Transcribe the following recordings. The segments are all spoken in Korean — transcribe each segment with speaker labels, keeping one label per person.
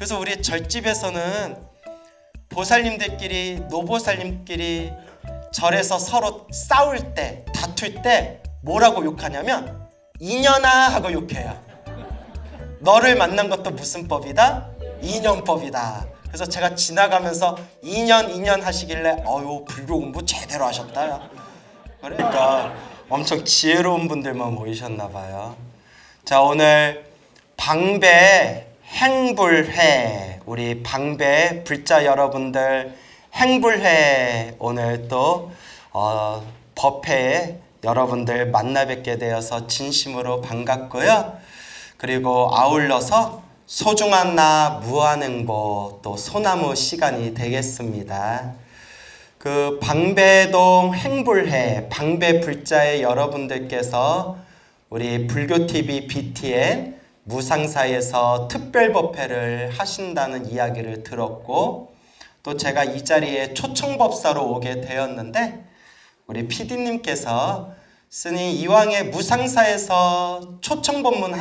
Speaker 1: 그래서 우리 절집에서는 보살님들끼리, 노보살님끼리 절에서 서로 싸울 때, 다툴 때 뭐라고 욕하냐면 이년아 하고 욕해요. 너를 만난 것도 무슨 법이다? 인연법이다. 그래서 제가 지나가면서 2년 하시길래 어유 불교 공부 제대로 하셨다. 그러니까 엄청 지혜로운 분들만 모이셨나 봐요. 자, 오늘 방배 행불회, 우리 방배 불자 여러분들 행불회 오늘 또 법회에 여러분들 만나 뵙게 되어서 진심으로 반갑고요. 그리고 아울러서 소중한 나 무한행보 또 소나무 시간이 되겠습니다. 그 방배동 행불회 방배 불자의 여러분들께서 우리 불교TV BTN 무상사에서 특별법회를 하신다는 이야기를 들었고, 또 제가 이 자리에 초청법사로 오게 되었는데 우리 PD님께서 스님 이왕에 무상사에서 초청법문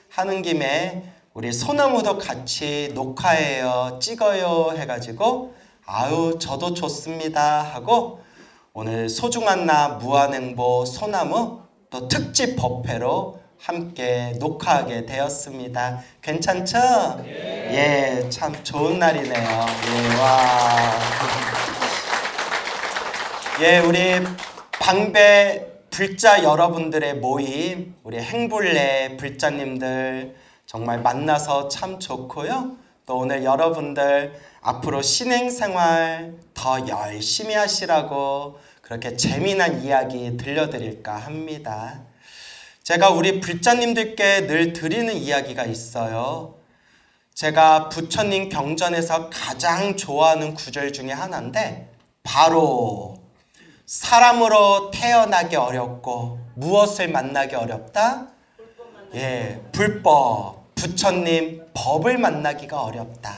Speaker 1: 하는 김에 우리 소나무도 같이 녹화해요, 찍어요 해가지고 아유 저도 좋습니다 하고 오늘 소중한 나 무한행보 소나무 또 특집 법회로 함께 녹화하게 되었습니다. 괜찮죠? 예, 참 좋은 날이네요. 예, 와. 예, 우리 방배 불자 여러분들의 모임, 우리 행불내 불자님들 정말 만나서 참 좋고요. 또 오늘 여러분들 앞으로 신행생활 더 열심히 하시라고 그렇게 재미난 이야기 들려드릴까 합니다. 제가 우리 불자님들께 늘 드리는 이야기가 있어요. 제가 부처님 경전에서 가장 좋아하는 구절 중에 하나인데 바로 사람으로 태어나기 어렵고 무엇을 만나기 어렵다? 예, 불법, 부처님 법을 만나기가 어렵다.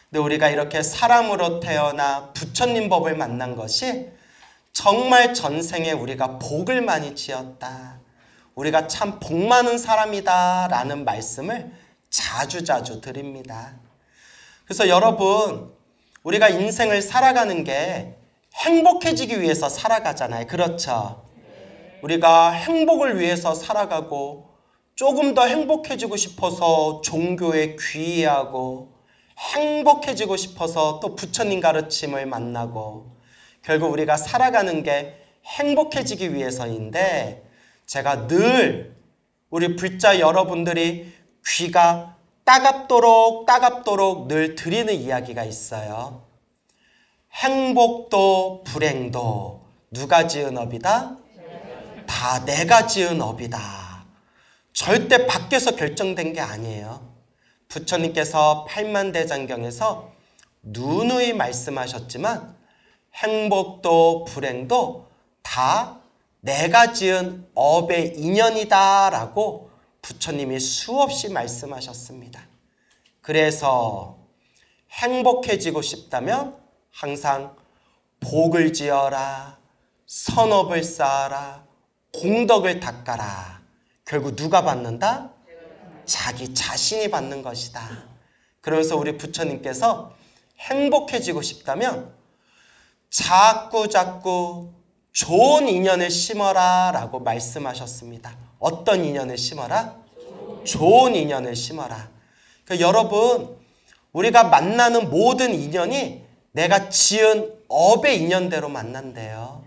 Speaker 1: 근데 우리가 이렇게 사람으로 태어나 부처님 법을 만난 것이 정말 전생에 우리가 복을 많이 지었다. 우리가 참 복 많은 사람이다 라는 말씀을 자주자주 드립니다. 그래서 여러분, 우리가 인생을 살아가는 게 행복해지기 위해서 살아가잖아요. 그렇죠? 우리가 행복을 위해서 살아가고 조금 더 행복해지고 싶어서 종교에 귀의하고 행복해지고 싶어서 또 부처님 가르침을 만나고 결국 우리가 살아가는 게 행복해지기 위해서인데 제가 늘 우리 불자 여러분들이 귀가 따갑도록 늘 드리는 이야기가 있어요. 행복도 불행도 누가 지은 업이다? 다 내가 지은 업이다. 절대 밖에서 결정된 게 아니에요. 부처님께서 팔만대장경에서 누누이 말씀하셨지만 행복도 불행도 다 내가 지은 업의 인연이다 라고 부처님이 수없이 말씀하셨습니다. 그래서 행복해지고 싶다면 항상 복을 지어라, 선업을 쌓아라, 공덕을 닦아라. 결국 누가 받는다? 자기 자신이 받는 것이다. 그러면서 우리 부처님께서 행복해지고 싶다면 자꾸 좋은 인연을 심어라 라고 말씀하셨습니다. 어떤 인연을 심어라? 좋은 인연을 심어라. 그러니까 여러분, 우리가 만나는 모든 인연이 내가 지은 업의 인연대로 만난대요.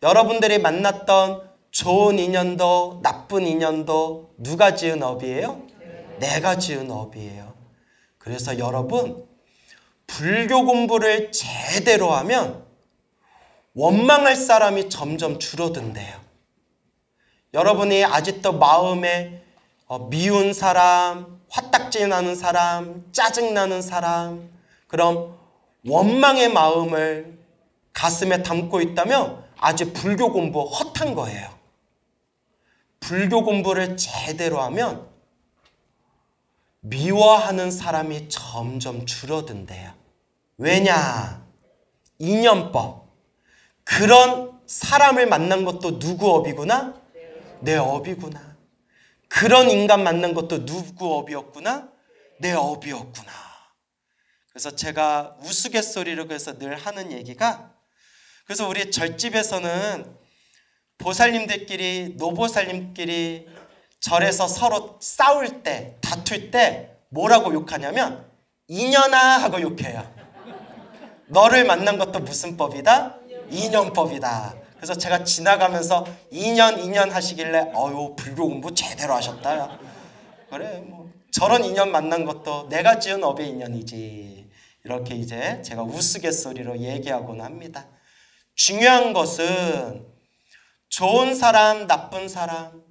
Speaker 1: 여러분들이 만났던 좋은 인연도 나쁜 인연도 누가 지은 업이에요? 내가 지은 업이에요. 그래서 여러분, 불교 공부를 제대로 하면 원망할 사람이 점점 줄어든대요. 여러분이 아직도 마음에 미운 사람, 화딱지 나는 사람, 짜증나는 사람, 그럼 원망의 마음을 가슴에 담고 있다면 아직 불교 공부 헛한 거예요. 불교 공부를 제대로 하면 미워하는 사람이 점점 줄어든대요. 왜냐? 인연법. 그런 사람을 만난 것도 누구 업이구나? 내 업이구나. 그런 인간 만난 것도 누구 업이었구나? 내 업이었구나. 그래서 제가 우스갯소리로 그래서 늘 하는 얘기가, 그래서 우리 절집에서는 보살님들끼리, 노보살님끼리 절에서 서로 싸울 때, 다툴 때 뭐라고 욕하냐면 인연아 하고 욕해요. 너를 만난 것도 무슨 법이다? 인연법이다. 그래서 제가 지나가면서 인연 하시길래 어유 불교 공부 제대로 하셨다. 그래 뭐 저런 인연 만난 것도 내가 지은 업의 인연이지. 이렇게 이제 제가 우스갯소리로 얘기하곤 합니다. 중요한 것은 좋은 사람, 나쁜 사람,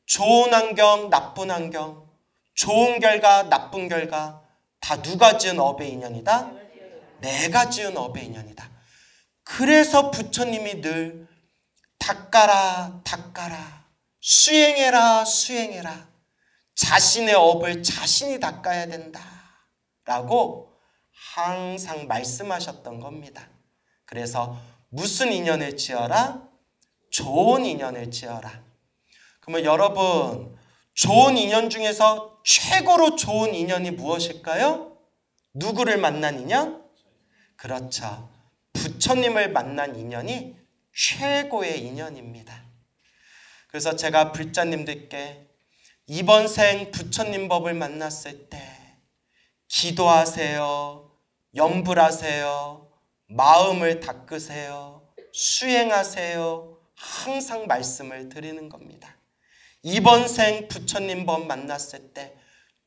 Speaker 1: 좋은 환경, 나쁜 환경, 좋은 결과, 나쁜 결과 다 누가 지은 업의 인연이다? 내가 지은 업의 인연이다. 그래서 부처님이 늘 닦아라, 닦아라, 수행해라, 수행해라, 자신의 업을 자신이 닦아야 된다 라고 항상 말씀하셨던 겁니다. 그래서 무슨 인연을 지어라? 좋은 인연을 지어라. 그러면 여러분, 좋은 인연 중에서 최고로 좋은 인연이 무엇일까요? 누구를 만난 인연? 그렇죠. 부처님을 만난 인연이 최고의 인연입니다. 그래서 제가 불자님들께 이번 생 부처님 법을 만났을 때 기도하세요, 염불하세요, 마음을 닦으세요, 수행하세요, 항상 말씀을 드리는 겁니다. 이번 생 부처님 법 만났을 때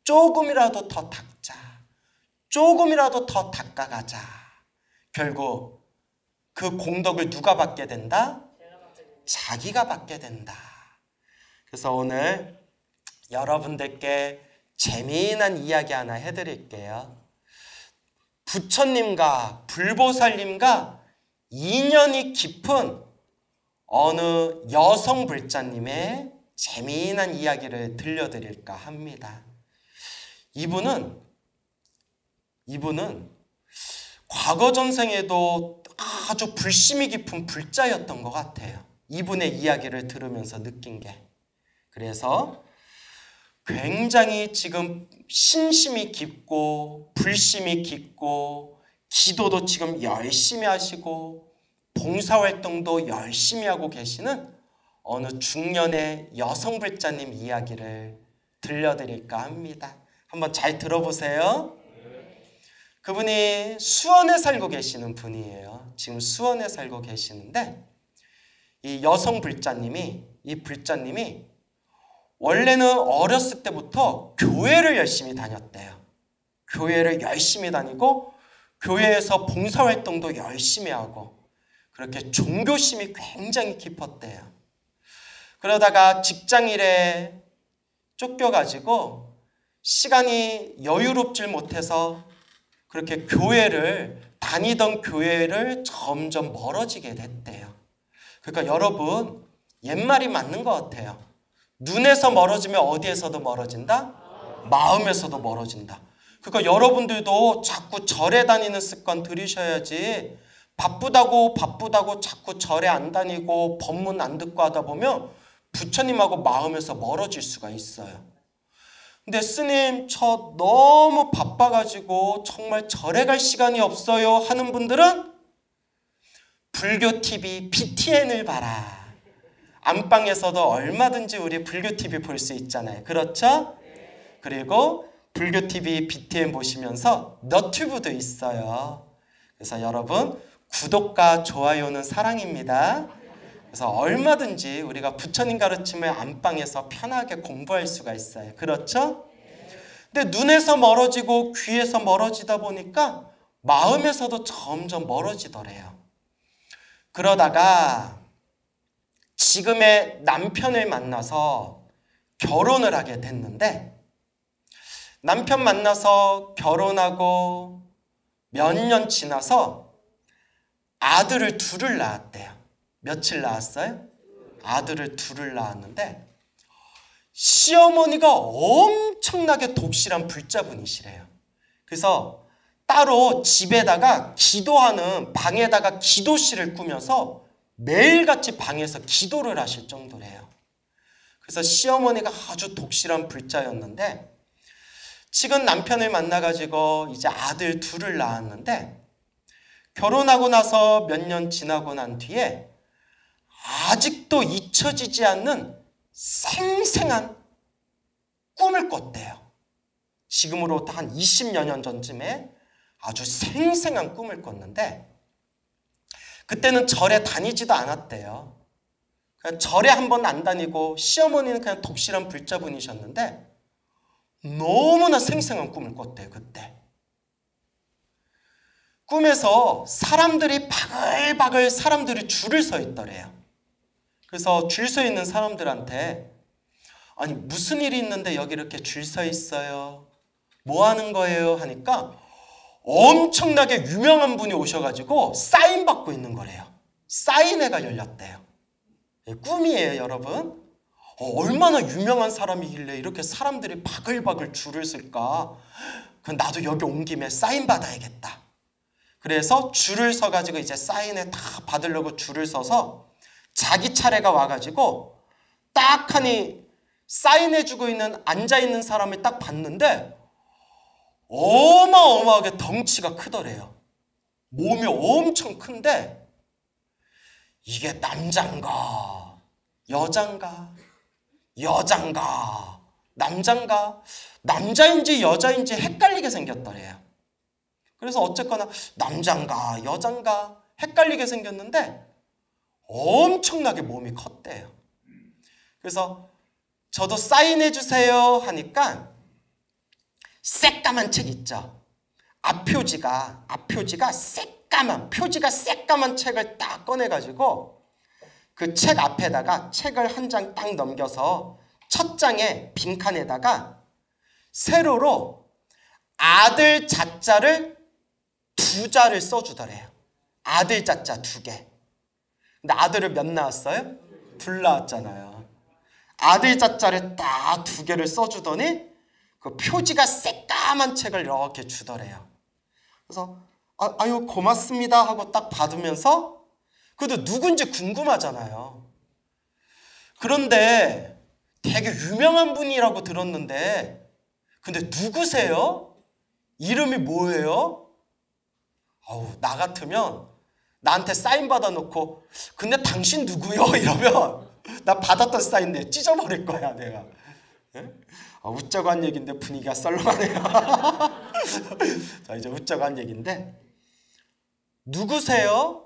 Speaker 1: 조금이라도 더 닦자, 조금이라도 더 닦아가자. 결국 그 공덕을 누가 받게 된다? 자기가 받게 된다. 그래서 오늘 여러분들께 재미난 이야기 하나 해드릴게요. 부처님과 불보살님과 인연이 깊은 어느 여성 불자님의 재미난 이야기를 들려드릴까 합니다. 이분은 과거 전생에도 아주 불심이 깊은 불자였던 것 같아요. 이분의 이야기를 들으면서 느낀 게. 그래서 굉장히 지금 신심이 깊고 불심이 깊고 기도도 지금 열심히 하시고 봉사활동도 열심히 하고 계시는 어느 중년의 여성 불자님 이야기를 들려드릴까 합니다. 한번 잘 들어보세요. 그분이 수원에 살고 계시는 분이에요. 지금 수원에 살고 계시는데 이 여성 불자님이, 이 불자님이 원래는 어렸을 때부터 교회를 열심히 다녔대요. 교회를 열심히 다니고 교회에서 봉사활동도 열심히 하고 그렇게 종교심이 굉장히 깊었대요. 그러다가 직장일에 쫓겨가지고 시간이 여유롭질 못해서 그렇게 다니던 교회를 점점 멀어지게 됐대요. 그러니까 여러분, 옛말이 맞는 것 같아요. 눈에서 멀어지면 어디에서도 멀어진다? 마음에서도 멀어진다. 그러니까 여러분들도 자꾸 절에 다니는 습관 들이셔야지. 바쁘다고 자꾸 절에 안 다니고 법문 안 듣고 하다 보면 부처님하고 마음에서 멀어질 수가 있어요. 근데 스님 저 너무 바빠가지고 정말 절에 갈 시간이 없어요 하는 분들은 불교TV BTN을 봐라. 안방에서도 얼마든지 우리 불교TV 볼 수 있잖아요. 그렇죠? 그리고 불교TV BTN 보시면서 너튜브도 있어요. 그래서 여러분 구독과 좋아요는 사랑입니다. 그래서 얼마든지 우리가 부처님 가르침을 안방에서 편하게 공부할 수가 있어요. 그렇죠? 근데 눈에서 멀어지고 귀에서 멀어지다 보니까 마음에서도 점점 멀어지더래요. 그러다가 지금의 남편을 만나서 결혼을 하게 됐는데 남편 만나서 결혼하고 몇 년 지나서 아들을 둘을 낳았대요. 며칠 낳았어요? 아들을 둘을 낳았는데 시어머니가 엄청나게 독실한 불자분이시래요. 그래서 따로 집에다가 기도하는 방에다가 기도실을 꾸며서 매일같이 방에서 기도를 하실 정도래요. 그래서 시어머니가 아주 독실한 불자였는데 지금 남편을 만나가지고 이제 아들 둘을 낳았는데 결혼하고 나서 몇 년 지나고 난 뒤에 아직도 잊혀지지 않는 생생한 꿈을 꿨대요. 지금으로부터 한 20여 년 전쯤에 아주 생생한 꿈을 꿨는데 그때는 절에 다니지도 않았대요. 그냥 절에 한 번 안 다니고 시어머니는 그냥 독실한 불자분이셨는데 너무나 생생한 꿈을 꿨대요. 그때 꿈에서 사람들이 바글바글 사람들이 줄을 서 있더래요. 그래서 줄 서 있는 사람들한테 아니 무슨 일이 있는데 여기 이렇게 줄 서 있어요? 뭐 하는 거예요? 하니까 엄청나게 유명한 분이 오셔가지고 사인 받고 있는 거래요. 사인회가 열렸대요. 꿈이에요, 여러분. 얼마나 유명한 사람이길래 이렇게 사람들이 바글바글 줄을 쓸까? 그럼 나도 여기 온 김에 사인 받아야겠다. 그래서 줄을 서가지고 이제 사인회 다 받으려고 줄을 서서 자기 차례가 와가지고 딱 하니 사인해주고 있는 앉아있는 사람을 딱 봤는데 어마어마하게 덩치가 크더래요. 몸이 엄청 큰데 이게 남잔가 여잔가 여잔가 남잔가 남자인지 여자인지 헷갈리게 생겼더래요. 그래서 어쨌거나 남잔가 여잔가 헷갈리게 생겼는데 엄청나게 몸이 컸대요. 그래서 저도 사인해 주세요 하니까 새까만 책 있죠. 앞표지가 새까만 책을 딱 꺼내가지고 그 책 앞에다가 책을 한 장 딱 넘겨서 첫 장에 빈칸에다가 세로로 아들 자자를 2자를 써주더래요. 아들 자자 2개. 근데 아들을 몇 낳았어요? 2 낳았잖아요. 아들 자자를 딱 2개를 써주더니 그 표지가 새까만 책을 이렇게 주더래요. 그래서 아유 고맙습니다 하고 딱 받으면서 그래도 누군지 궁금하잖아요. 그런데 되게 유명한 분이라고 들었는데 근데 누구세요? 이름이 뭐예요? 나 같으면 나한테 사인 받아놓고 근데 당신 누구요? 이러면 나 받았던 사인 내 찢어버릴 거야 내가. 웃자고 한 얘기인데 분위기가 썰렁하네요. 자 이제 웃자고 한 얘기인데 누구세요?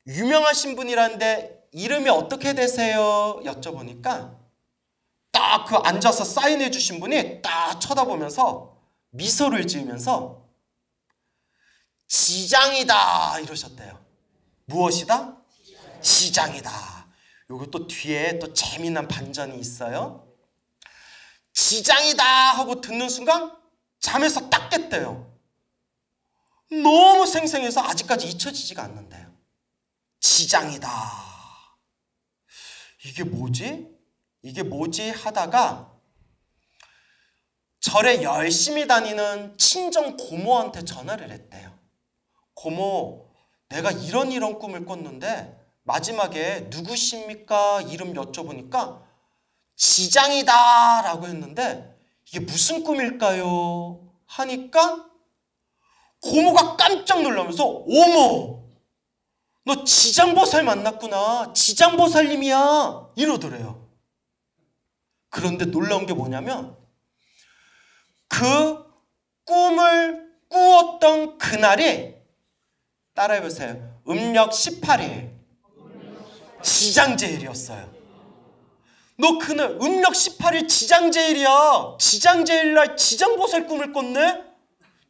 Speaker 1: 유명하신 분이라는데 이름이 어떻게 되세요? 여쭤보니까 딱 그 앉아서 사인해 주신 분이 딱 쳐다보면서 미소를 지으면서 지장이다 이러셨대요. 무엇이다? 지장이다. 요거 또 뒤에 또 재미난 반전이 있어요. 지장이다 하고 듣는 순간 잠에서 딱 깼대요. 너무 생생해서 아직까지 잊혀지지가 않는데요. 지장이다. 이게 뭐지? 이게 뭐지? 하다가 절에 열심히 다니는 친정 고모한테 전화를 했대요. 고모, 내가 이런 꿈을 꿨는데 마지막에 누구십니까? 이름 여쭤보니까 지장이다 라고 했는데 이게 무슨 꿈일까요? 하니까 고모가 깜짝 놀라면서 어머 너 지장보살 만났구나. 지장보살님이야 이러더래요. 그런데 놀라운 게 뭐냐면 그 꿈을 꾸었던 그날이 따라해보세요. 음력 18일 지장제일이었어요. 너 그날 음력 18일 지장제일이야. 지장제일날 지장보살 꿈을 꿨네?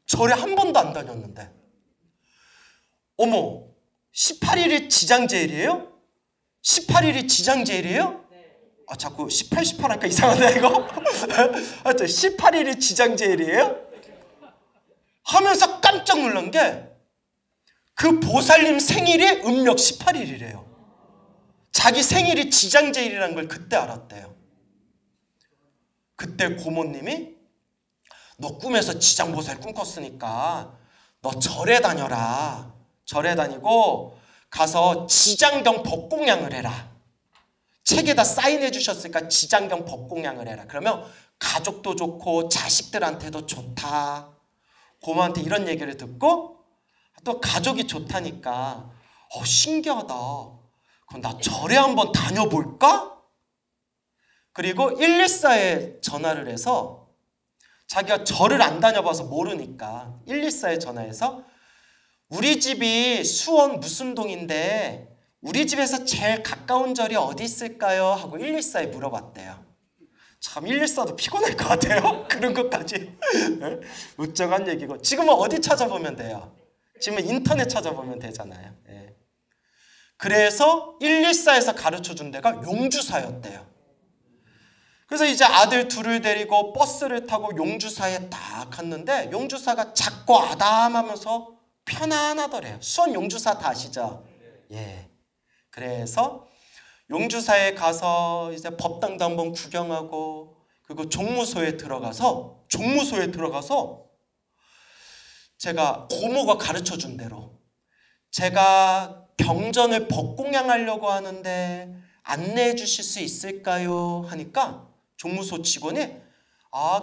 Speaker 1: 절에 한 번도 안 다녔는데. 어머 18일이 지장제일이에요? 18일이 지장제일이에요? 자꾸 18, 18 하니까 이상하네 이거. 하여튼 18일이 지장제일이에요? 하면서 깜짝 놀란 게 그 보살님 생일이 음력 18일이래요. 자기 생일이 지장제일이라는 걸 그때 알았대요. 그때 고모님이 너 꿈에서 지장보살 꿈 꿨으니까 너 절에 다녀라. 절에 다니고 가서 지장경 법공양을 해라. 책에다 사인해 주셨으니까 지장경 법공양을 해라. 그러면 가족도 좋고 자식들한테도 좋다. 고모한테 이런 얘기를 듣고 또 가족이 좋다니까 신기하다. 그럼 나 절에 한번 다녀볼까? 그리고 114에 전화를 해서 자기가 절을 안 다녀봐서 모르니까 114에 전화해서 우리 집이 수원 무슨 동인데 우리 집에서 제일 가까운 절이 어디 있을까요? 하고 114에 물어봤대요. 참 114도 피곤할 것 같아요. 그런 것까지 우쩍한 얘기고. 지금은 어디 찾아보면 돼요? 지금은 인터넷 찾아보면 되잖아요. 예. 그래서 114에서 가르쳐준 데가 용주사였대요. 그래서 이제 아들 둘을 데리고 버스를 타고 용주사에 딱 갔는데 용주사가 작고 아담하면서 편안하더래요. 수원 용주사 다 아시죠? 예. 그래서 용주사에 가서 이제 법당도 한번 구경하고 그리고 종무소에 들어가서 제가 고모가 가르쳐준 대로 제가 경전을 법공양하려고 하는데 안내해 주실 수 있을까요? 하니까 종무소 직원이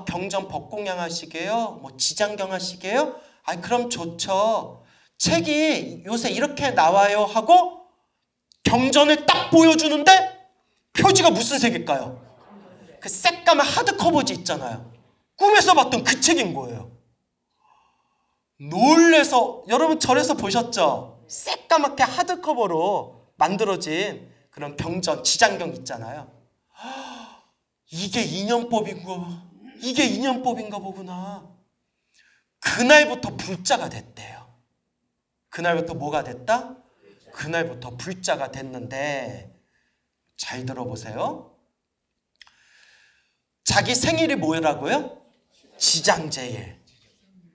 Speaker 1: 경전 법공양 하시게요? 뭐 지장경 하시게요? 그럼 좋죠. 책이 요새 이렇게 나와요 하고 경전을 딱 보여주는데 표지가 무슨 색일까요? 그 새까만 하드커버지 있잖아요. 꿈에서 봤던 그 책인 거예요. 놀래서 여러분 절에서 보셨죠? 새까맣게 하드커버로 만들어진 그런 경전, 지장경 있잖아요. 이게 인연법인가 보구나. 그날부터 불자가 됐대요. 그날부터 뭐가 됐다? 그날부터 불자가 됐는데 잘 들어보세요. 자기 생일이 뭐라고요? 지장제일.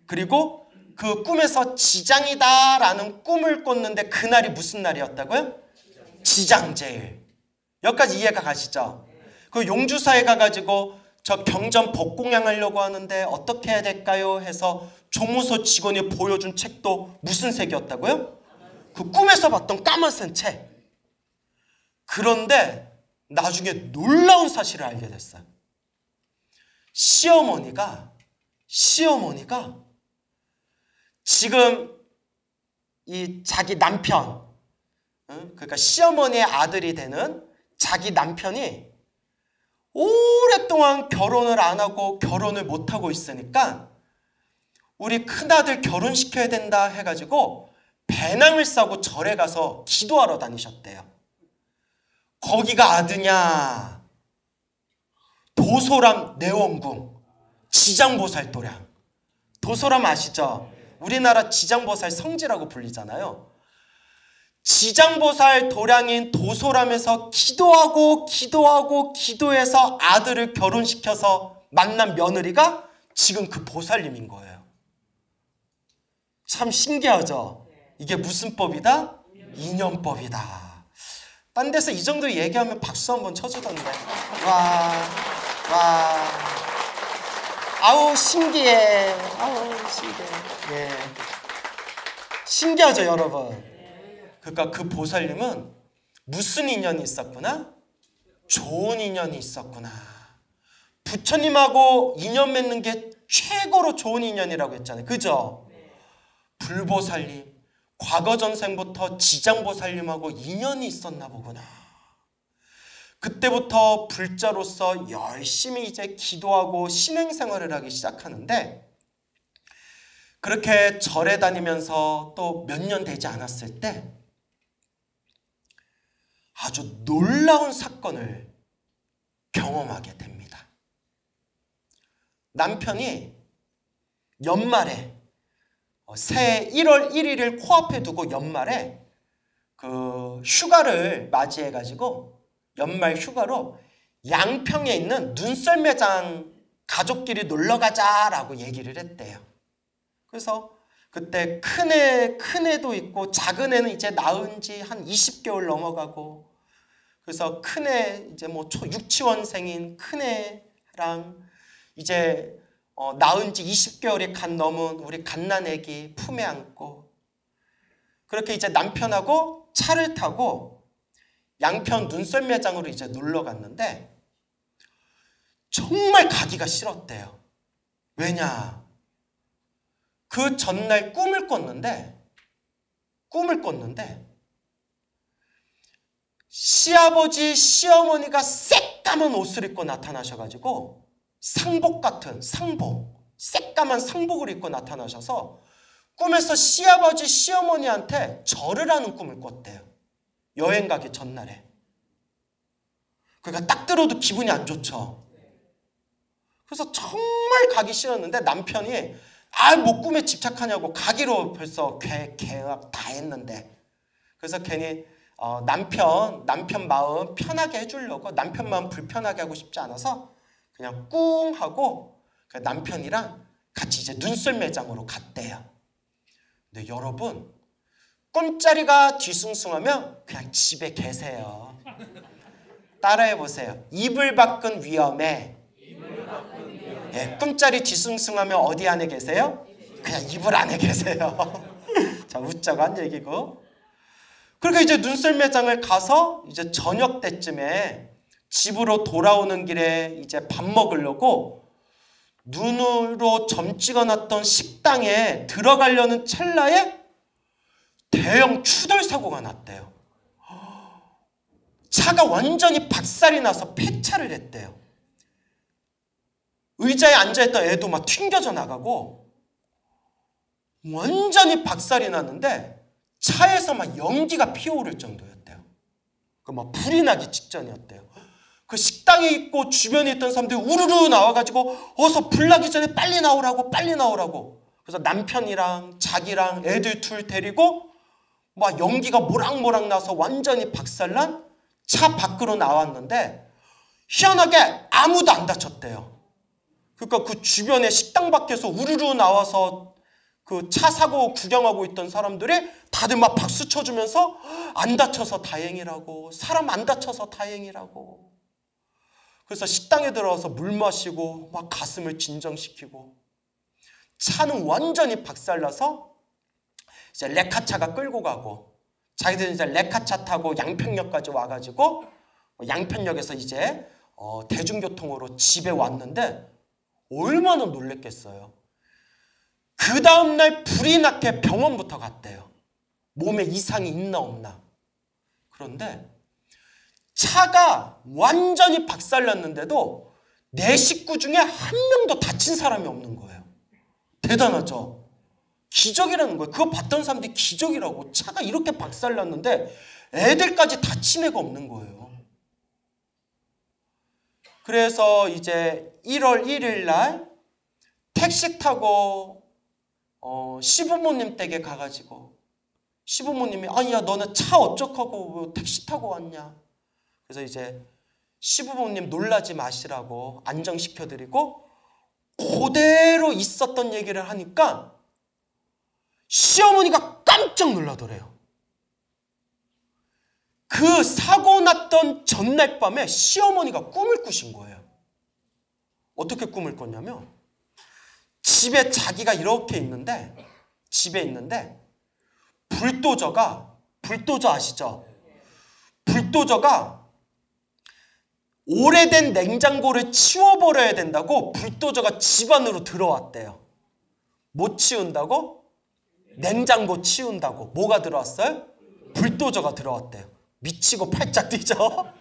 Speaker 1: 그리고 그 꿈에서 지장이다라는 꿈을 꿨는데 그날이 무슨 날이었다고요? 지장제일. 여기까지 이해가 가시죠? 그 용주사에 가가지고 저 경전 법공양하려고 하는데 어떻게 해야 될까요? 해서 종무소 직원이 보여준 책도 무슨 색이었다고요? 그 꿈에서 봤던 까만색 책. 그런데 나중에 놀라운 사실을 알게 됐어요. 시어머니가 지금 이 자기 남편, 그러니까 시어머니의 아들이 되는 자기 남편이 오랫동안 결혼을 안 하고 결혼을 못 하고 있으니까 우리 큰아들 결혼시켜야 된다 해가지고 배낭을 싸고 절에 가서 기도하러 다니셨대요. 거기가 어디냐? 도소람 내원궁 지장보살도량. 도소람 아시죠? 우리나라 지장보살 성지라고 불리잖아요. 지장보살 도량인 도소람에서 기도해서 아들을 결혼시켜서 만난 며느리가 지금 그 보살님인 거예요. 참 신기하죠? 이게 무슨 법이다? 인연법이다. 딴 데서 이 정도 얘기하면 박수 한번 쳐주던데. 와. 아우 신기해. 예. 신기하죠 여러분? 그러니까 그 보살님은 무슨 인연이 있었구나? 좋은 인연이 있었구나. 부처님하고 인연 맺는 게 최고로 좋은 인연이라고 했잖아요. 그죠? 불보살님, 과거 전생부터 지장보살님하고 인연이 있었나 보구나. 그때부터 불자로서 열심히 이제 기도하고 신행생활을 하기 시작하는데, 그렇게 절에 다니면서 또 몇 년 되지 않았을 때 아주 놀라운 사건을 경험하게 됩니다. 남편이 연말에 새해 1월 1일을 코앞에 두고 연말에 그 휴가를 맞이해가지고 연말 휴가로 양평에 있는 눈썰매장 가족끼리 놀러가자라고 얘기를 했대요. 그래서 그때 큰 애도 있고 작은 애는 이제 낳은 지 한 20개월 넘어가고, 그래서 큰 애 이제 뭐 유치원생인 큰 애랑 이제 낳은 지 20개월이 간 넘은 우리 갓난 애기 품에 안고, 그렇게 이제 남편하고 차를 타고 양평 눈썰매장으로 이제 놀러 갔는데, 정말 가기가 싫었대요. 왜냐? 그 전날 꿈을 꿨는데 시아버지, 시어머니가 새까만 옷을 입고 나타나셔가지고 상복 같은 새까만 상복을 입고 나타나셔서 꿈에서 시아버지, 시어머니한테 절을 하는 꿈을 꿨대요. 여행 가기 전날에. 그러니까 딱 들어도 기분이 안 좋죠. 그래서 정말 가기 싫었는데 남편이 뭐 꿈에 집착하냐고 가기로 벌써 계획 다 했는데, 그래서 괜히 남편 마음 편하게 해주려고, 남편 마음 불편하게 하고 싶지 않아서 그냥 꿍 하고 남편이랑 같이 이제 눈썰 매장으로 갔대요. 근데 여러분, 꿈자리가 뒤숭숭하면 그냥 집에 계세요. 따라해보세요. 이불 밖은 위험해. 예, 꿈자리 뒤숭숭하면 어디 안에 계세요? 그냥 이불 안에 계세요. 자, 웃자고 한 얘기고. 그러니까 이제 눈썰 매장을 가서 이제 저녁 때쯤에 집으로 돌아오는 길에 이제 밥 먹으려고 눈으로 점 찍어놨던 식당에 들어가려는 찰나에 대형 추돌 사고가 났대요. 차가 완전히 박살이 나서 폐차를 했대요. 의자에 앉아있던 애도 막 튕겨져 나가고 완전히 박살이 났는데 차에서 막 연기가 피어오를 정도였대요. 막 불이 나기 직전이었대요. 그 식당에 있고 주변에 있던 사람들이 우르르 나와가지고 어서 불 나기 전에 빨리 나오라고. 그래서 남편이랑 자기랑 애들 둘 데리고 막 연기가 모락모락 나서 완전히 박살난 차 밖으로 나왔는데 희한하게 아무도 안 다쳤대요. 그러니까 그 주변에 식당 밖에서 우르르 나와서 그 차 사고 구경하고 있던 사람들이 다들 막 박수 쳐주면서 안 다쳐서 다행이라고, 사람 안 다쳐서 다행이라고. 그래서 식당에 들어가서 물 마시고 막 가슴을 진정시키고, 차는 완전히 박살나서 이제 레카차가 끌고 가고, 자기들은 이제 레카차 타고 양평역까지 와가지고 양평역에서 이제 대중교통으로 집에 왔는데 얼마나 놀랬겠어요. 그 다음날 불이 나게 병원부터 갔대요. 몸에 이상이 있나 없나. 그런데 차가 완전히 박살났는데도 내 식구 중에 한 명도 다친 사람이 없는 거예요. 대단하죠? 기적이라는 거예요. 그거 봤던 사람들이 기적이라고. 차가 이렇게 박살났는데 애들까지 다친 애가 없는 거예요. 그래서 이제 1월 1일 날 택시 타고 시부모님 댁에 가가지고 시부모님이 야 너는 차 어쩌고 왜 택시 타고 왔냐. 그래서 이제 시부모님 놀라지 마시라고 안정시켜드리고 그대로 있었던 얘기를 하니까 시어머니가 깜짝 놀라더래요. 그 사고 났던 전날 밤에 시어머니가 꿈을 꾸신 거예요. 어떻게 꿈을 꿨냐면 집에 자기가 이렇게 있는데, 집에 있는데 불도저 아시죠? 불도저가 오래된 냉장고를 치워버려야 된다고 불도저가 집 안으로 들어왔대요. 뭐 치운다고? 냉장고 치운다고. 뭐가 들어왔어요? 불도저가 들어왔대요. 미치고 팔짝 뛰죠.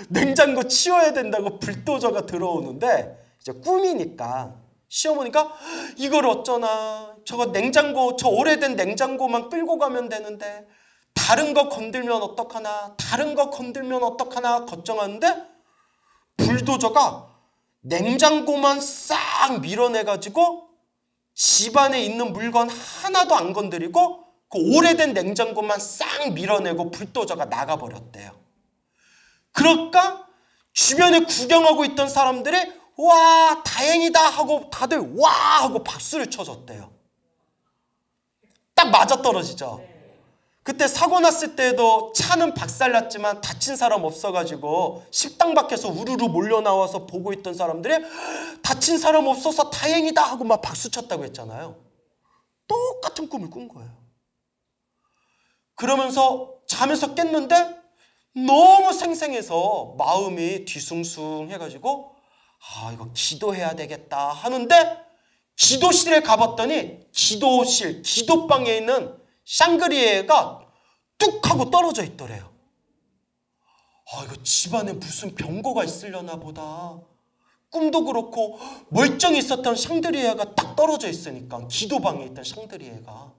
Speaker 1: 냉장고 치워야 된다고 불도저가 들어오는데 이제 꿈이니까 시어머니가 이걸 어쩌나, 저거 냉장고, 저 오래된 냉장고만 끌고 가면 되는데 다른 거 건들면 어떡하나, 다른 거 건들면 어떡하나 걱정하는데 불도저가 냉장고만 싹 밀어내가지고 집안에 있는 물건 하나도 안 건드리고 그 오래된 냉장고만 싹 밀어내고 불도저가 나가버렸대요. 그러니까 주변에 구경하고 있던 사람들이 와 다행이다 하고 다들 와 하고 박수를 쳐줬대요. 딱 맞아떨어지죠. 그때 사고 났을 때도 차는 박살났지만 다친 사람 없어가지고 식당 밖에서 우르르 몰려나와서 보고 있던 사람들이 다친 사람 없어서 다행이다 하고 막 박수 쳤다고 했잖아요. 똑같은 꿈을 꾼 거예요. 그러면서 잠에서 깼는데 너무 생생해서 마음이 뒤숭숭해가지고 이거 기도해야 되겠다 하는데 기도실에 가봤더니 기도실, 기도방에 있는 샹그리에가 뚝 하고 떨어져 있더래요. 이거 집안에 무슨 병거가 있으려나 보다. 꿈도 그렇고 멀쩡히 있었던 샹드리에가 딱 떨어져 있으니까, 기도방에 있던 샹드리에가.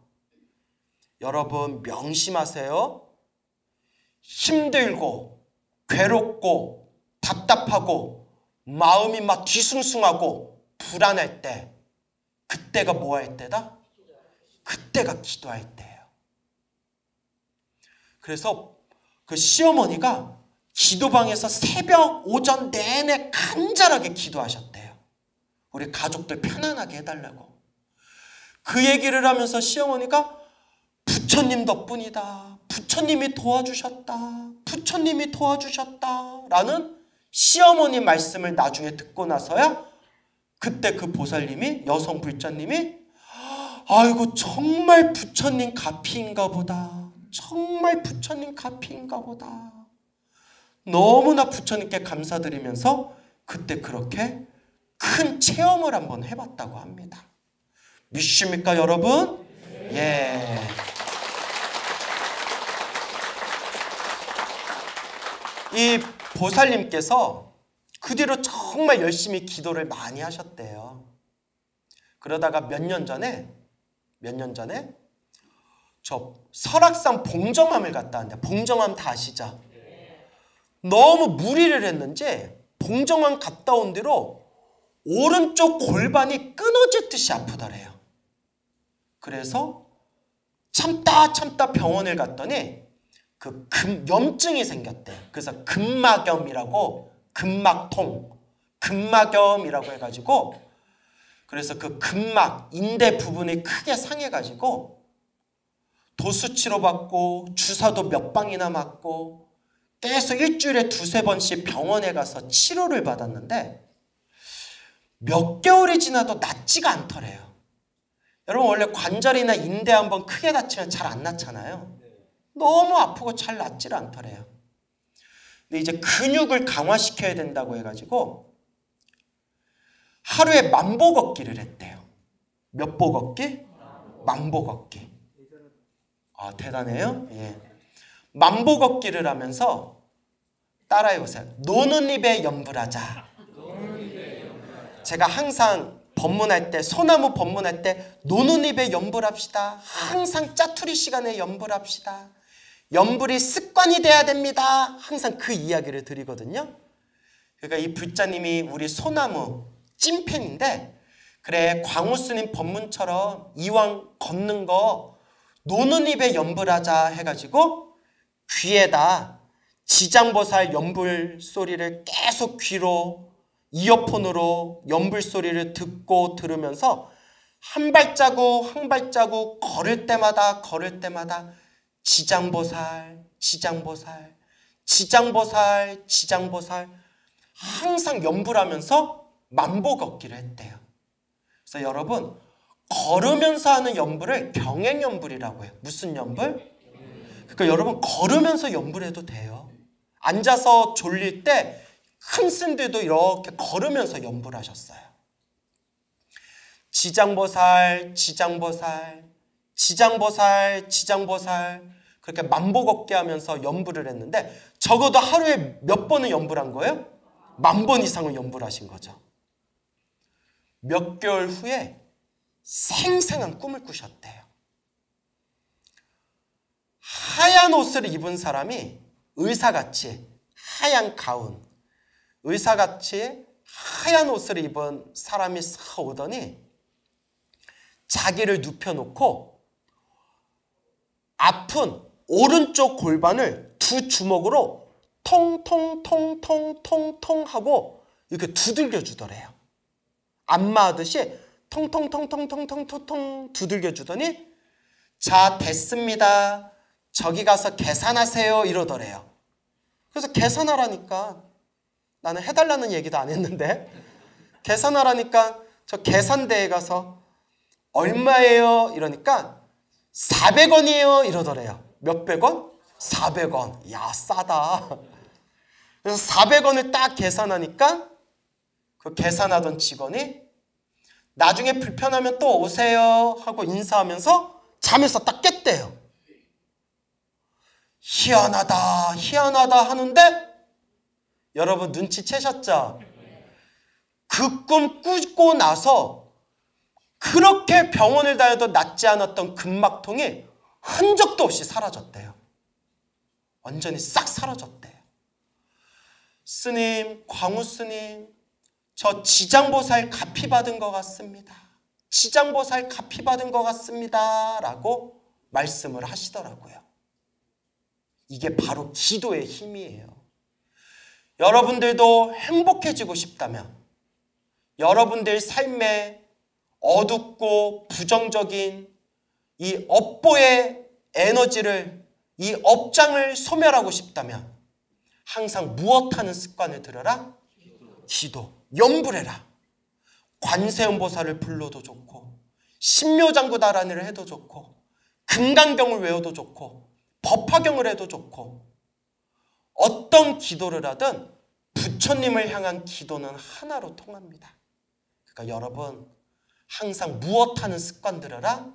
Speaker 1: 여러분 명심하세요. 힘들고 괴롭고 답답하고 마음이 막 뒤숭숭하고 불안할 때, 그때가 뭐 할 때다? 그때가 기도할 때예요. 그래서 그 시어머니가 기도방에서 새벽 오전 내내 간절하게 기도하셨대요. 우리 가족들 편안하게 해달라고. 그 얘기를 하면서 시어머니가 부처님 덕분이다, 부처님이 도와주셨다, 부처님이 도와주셨다 라는 시어머니 말씀을 나중에 듣고 나서야 그때 그 보살님이, 여성 불자님이 아이고 정말 부처님 가피인가 보다, 정말 부처님 가피인가 보다, 너무나 부처님께 감사드리면서 그때 그렇게 큰 체험을 한번 해봤다고 합니다. 믿습니까 여러분? 예. 이 보살님께서 그 뒤로 정말 열심히 기도를 많이 하셨대요. 그러다가 몇 년 전에 저 설악산 봉정암을 갔다 왔는데, 봉정암 다 아시죠? 너무 무리를 했는지 봉정암 갔다 온 뒤로 오른쪽 골반이 끊어질 듯이 아프더래요. 그래서 참다 병원을 갔더니 그 염증이 생겼대. 그래서 근막염이라고, 근막염이라고 해가지고, 그래서 그 근막, 인대 부분이 크게 상해가지고 도수 치료받고 주사도 몇 방이나 맞고 계속 일주일에 2-3번씩 병원에 가서 치료를 받았는데 몇 개월이 지나도 낫지가 않더래요. 여러분 원래 관절이나 인대 한번 크게 다치면 잘 안 낫잖아요. 너무 아프고 잘 낫질 않더래요. 근데 이제 근육을 강화시켜야 된다고 해가지고 하루에 10,000보 걷기를 했대요. 몇 보 걷기? 10,000보 걷기. 대단해요. 예. 10,000보 걷기를 하면서 따라해보세요. 노는 입에 염불하자. 제가 항상 법문할 때, 소나무 법문할 때 노는 입에 염불합시다. 항상 짜투리 시간에 염불합시다. 염불이 습관이 돼야 됩니다. 항상 그 이야기를 드리거든요. 그러니까 이 불자님이 우리 소나무 찐팬인데, 그래 광우스님 법문처럼 이왕 걷는 거 노는 입에 염불하자 해가지고 귀에다 지장보살 염불 소리를 계속 귀로 이어폰으로 염불 소리를 듣고 들으면서 한 발자국 한 발자국 걸을 때마다 지장보살 항상 염불하면서 10,000보 걷기를 했대요. 그래서 여러분 걸으면서 하는 염불을 병행염불이라고 해요. 무슨 염불? 그러니까 여러분 걸으면서 염불해도 돼요. 앉아서 졸릴 때 큰 스님들도 이렇게 걸으면서 염불하셨어요. 지장보살 그렇게 10,000보 걷게 하면서 염불을 했는데 적어도 하루에 몇 번을 염불한 거예요? 10,000번 이상을 염불하신 거죠. 몇 개월 후에 생생한 꿈을 꾸셨대요. 하얀 옷을 입은 사람이 의사같이 하얀 가운, 의사같이 하얀 옷을 입은 사람이 싹 오더니 자기를 눕혀놓고 아픈 오른쪽 골반을 두 주먹으로 통통통통통통 하고 이렇게 두들겨 주더래요. 안마하듯이 통통통통통통통 두들겨 주더니 자 됐습니다. 저기 가서 계산하세요 이러더래요. 그래서 계산하라니까, 나는 해달라는 얘기도 안 했는데 계산하라니까 저 계산대에 가서 얼마예요 이러니까 400원이에요 이러더래요. 몇백 원? 400원. 야 싸다. 그래서 400원을 딱 계산하니까 그 계산하던 직원이 나중에 불편하면 또 오세요 하고 인사하면서 잠에서 딱 깼대요. 희한하다 희한하다 하는데 여러분 눈치채셨죠? 그 꿈 꾸고 나서 그렇게 병원을 다녀도 낫지 않았던 근막통이 흔적도 없이 사라졌대요. 완전히 싹 사라졌대요. 스님, 광우 스님, 저 지장보살 가피 받은 것 같습니다. 지장보살 가피 받은 것 같습니다. 라고 말씀을 하시더라고요. 이게 바로 기도의 힘이에요. 여러분들도 행복해지고 싶다면 여러분들 삶에 어둡고 부정적인 이 업보의 에너지를, 이 업장을 소멸하고 싶다면 항상 무엇하는 습관을 들여라? 기도. 염불해라. 관세음보살을 불러도 좋고 신묘장구다란이를 해도 좋고 금강경을 외워도 좋고 법화경을 해도 좋고 어떤 기도를 하든 부처님을 향한 기도는 하나로 통합니다. 그러니까 여러분 항상 무엇하는 습관 들여라?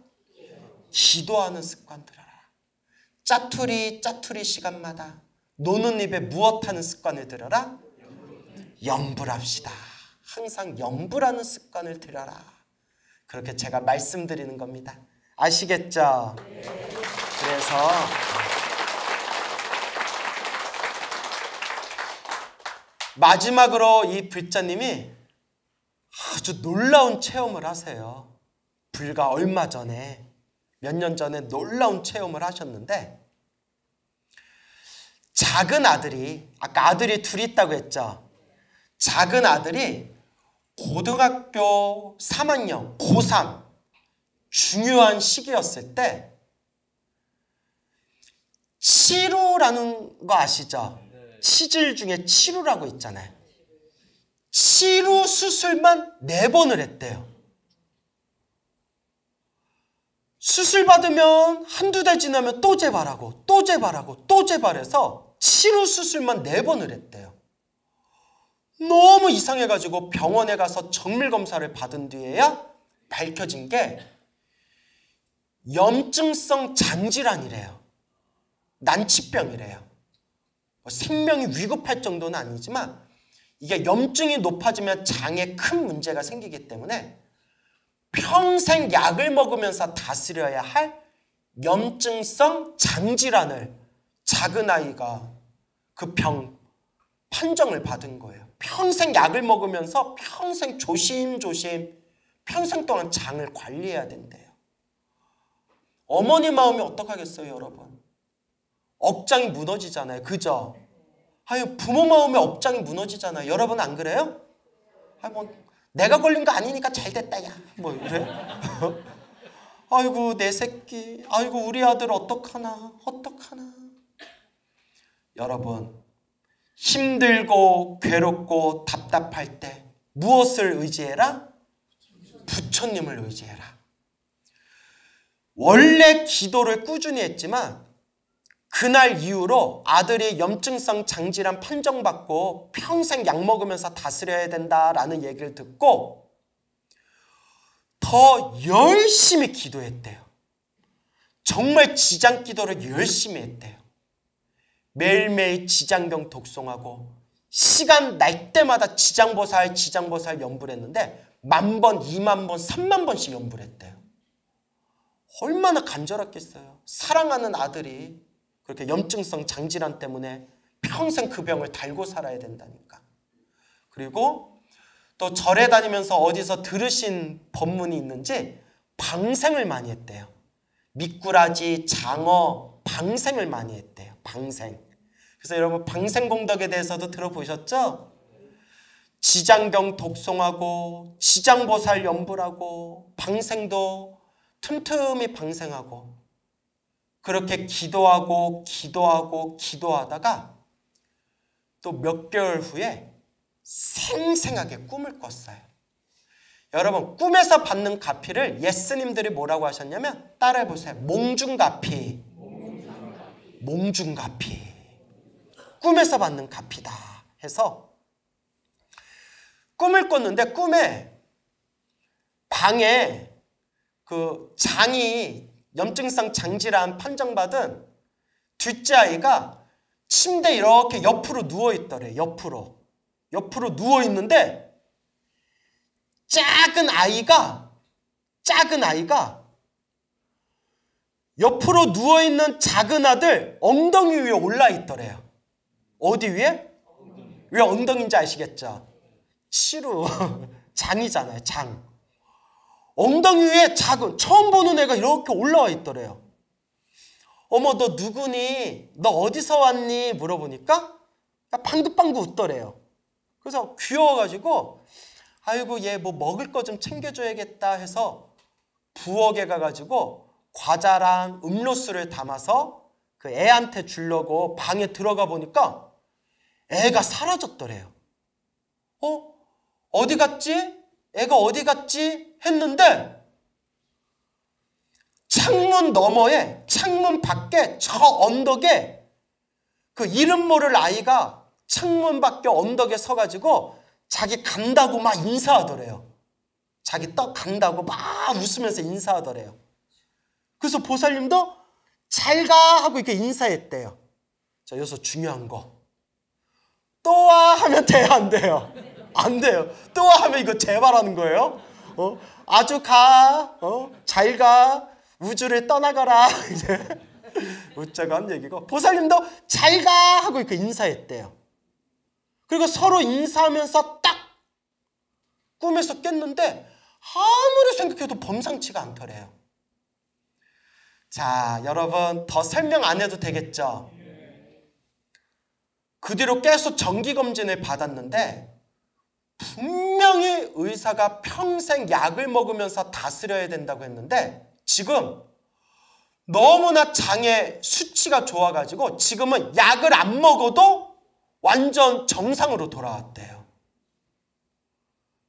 Speaker 1: 기도하는 습관 들여라. 짜투리 시간마다 노는 입에 무엇하는 습관을 들여라? 염불합시다. 항상 염불하는 습관을 들여라. 그렇게 제가 말씀드리는 겁니다. 아시겠죠? 그래서 마지막으로 이 불자님이 아주 놀라운 체험을 하세요. 불과 얼마 전에, 몇 년 전에 놀라운 체험을 하셨는데 작은 아들이, 아까 아들이 둘이 있다고 했죠? 작은 아들이 고등학교 3학년, 고3 중요한 시기였을 때 치루라는 거 아시죠? 치질 중에 치루라고 있잖아요. 치루 수술만 4번을 했대요. 수술 받으면 한두 달 지나면 또 재발하고 또 재발하고 또 재발해서 치루 수술만 4번을 했대요. 너무 이상해가지고 병원에 가서 정밀검사를 받은 뒤에야 밝혀진 게 염증성 장질환이래요. 난치병이래요. 생명이 위급할 정도는 아니지만 이게 염증이 높아지면 장에 큰 문제가 생기기 때문에 평생 약을 먹으면서 다스려야 할 염증성 장질환을 작은 아이가 그 병 판정을 받은 거예요. 평생 약을 먹으면서 평생 조심조심 평생 동안 장을 관리해야 된대요. 어머니 마음이 어떡하겠어요, 여러분? 억장이 무너지잖아요. 그죠? 아유, 부모 마음에 억장이 무너지잖아요. 여러분 안 그래요? 아, 뭐 내가 걸린 거 아니니까 잘 됐다, 야. 뭐 이래? 아이고, 내 새끼. 아이고, 우리 아들 어떡하나. 어떡하나. 여러분, 힘들고 괴롭고 답답할 때 무엇을 의지해라? 부처님을 의지해라. 원래 기도를 꾸준히 했지만 그날 이후로 아들이 염증성 장질환 판정받고 평생 약 먹으면서 다스려야 된다라는 얘기를 듣고 더 열심히 기도했대요. 정말 지장 기도를 열심히 했대요. 매일매일 지장경 독송하고 시간 날 때마다 지장보살 연불했는데 10,000번, 20,000번, 30,000번씩 연불했대요. 얼마나 간절했겠어요. 사랑하는 아들이 그렇게 염증성 장질환 때문에 평생 그 병을 달고 살아야 된다니까. 그리고 또 절에 다니면서 어디서 들으신 법문이 있는지 방생을 많이 했대요. 미꾸라지, 장어, 방생을 많이 했대요. 방생. 그래서 여러분 방생공덕에 대해서도 들어보셨죠? 지장경 독송하고 지장보살 연불하고 방생도 틈틈이 방생하고 그렇게 기도하다가 또 몇 개월 후에 생생하게 꿈을 꿨어요. 여러분 꿈에서 받는 가피를 예스님들이 뭐라고 하셨냐면 따라해보세요. 몽중가피. 몽중가피. 꿈에서 받는 가피다 해서 꿈을 꿨는데 꿈에 방에 그 장이 염증성 장질환 판정받은 둘째 아이가 침대에 이렇게 옆으로 누워있더래. 옆으로 누워있는데 작은 아이가 옆으로 누워있는 작은 아들 엉덩이 위에 올라있더래요. 어디 위에? 왜 엉덩이인지 아시겠죠? 치루 장이잖아요. 장. 엉덩이 위에 작은, 처음 보는 애가 이렇게 올라와 있더래요. 어머, 너 누구니? 너 어디서 왔니? 물어보니까 방긋방긋 웃더래요. 그래서 귀여워가지고 아이고 얘 뭐 먹을 거 좀 챙겨줘야겠다 해서 부엌에 가가지고 과자랑 음료수를 담아서 그 애한테 주려고 방에 들어가 보니까 애가 사라졌더래요. 어디 갔지? 애가 어디 갔지? 했는데 창문 너머에, 창문 밖에 저 언덕에 그 이름 모를 아이가 창문 밖에 언덕에 서가지고 자기 간다고 막 인사하더래요. 자기 떡 간다고 막 웃으면서 인사하더래요. 그래서 보살님도 잘 가 하고 이렇게 인사했대요. 자, 여기서 중요한 거. 또 와 하면 돼요, 안 돼요? 안 돼요. 또 와 하면 이거 재발하는 거예요. 아주 가, 잘 가, 우주를 떠나가라. 이제 웃자고 한 얘기고, 보살님도 잘 가 하고 이렇게 인사했대요. 그리고 서로 인사하면서 딱 꿈에서 깼는데 아무리 생각해도 범상치가 않더래요. 자, 여러분 더 설명 안 해도 되겠죠? 그 뒤로 계속 정기검진을 받았는데 분명히 의사가 평생 약을 먹으면서 다스려야 된다고 했는데 지금 너무나 장의 수치가 좋아가지고 지금은 약을 안 먹어도 완전 정상으로 돌아왔대요.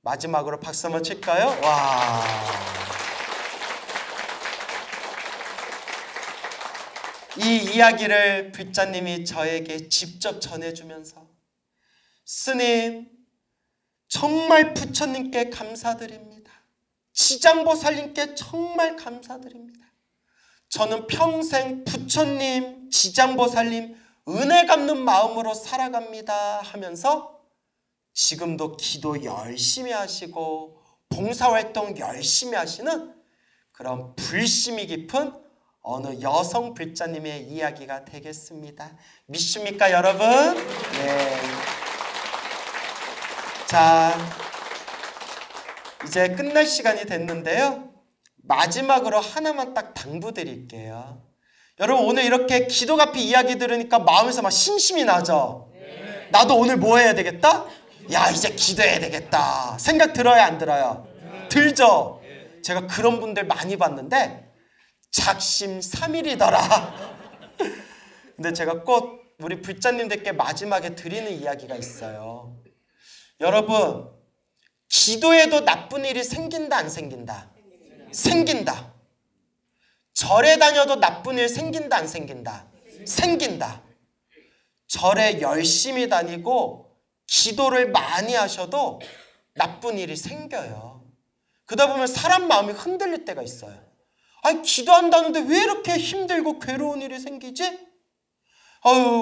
Speaker 1: 마지막으로 박수 한번 칠까요? 와. 이 이야기를 불자님이 저에게 직접 전해주면서 스님, 정말 부처님께 감사드립니다. 지장보살님께 정말 감사드립니다. 저는 평생 부처님, 지장보살님 은혜 갚는 마음으로 살아갑니다 하면서 지금도 기도 열심히 하시고 봉사활동 열심히 하시는 그런 불심이 깊은 어느 여성 불자님의 이야기가 되겠습니다. 믿습니까, 여러분? 네. 자, 이제 끝날 시간이 됐는데요. 마지막으로 하나만 딱 당부드릴게요. 여러분 오늘 이렇게 기도 갚이 이야기 들으니까 마음에서 막 신심이 나죠? 네. 나도 오늘 뭐 해야 되겠다? 야, 이제 기도해야 되겠다. 생각 들어요, 안 들어요? 네. 들죠? 네. 제가 그런 분들 많이 봤는데 작심삼일이더라. 근데 제가 꼭 우리 불자님들께 마지막에 드리는 이야기가 있어요. 여러분, 기도해도 나쁜 일이 생긴다, 안 생긴다? 생긴다. 절에 다녀도 나쁜 일 생긴다, 안 생긴다? 생긴다. 절에 열심히 다니고 기도를 많이 하셔도 나쁜 일이 생겨요. 그러다 보면 사람 마음이 흔들릴 때가 있어요. 아니, 기도한다는데 왜 이렇게 힘들고 괴로운 일이 생기지?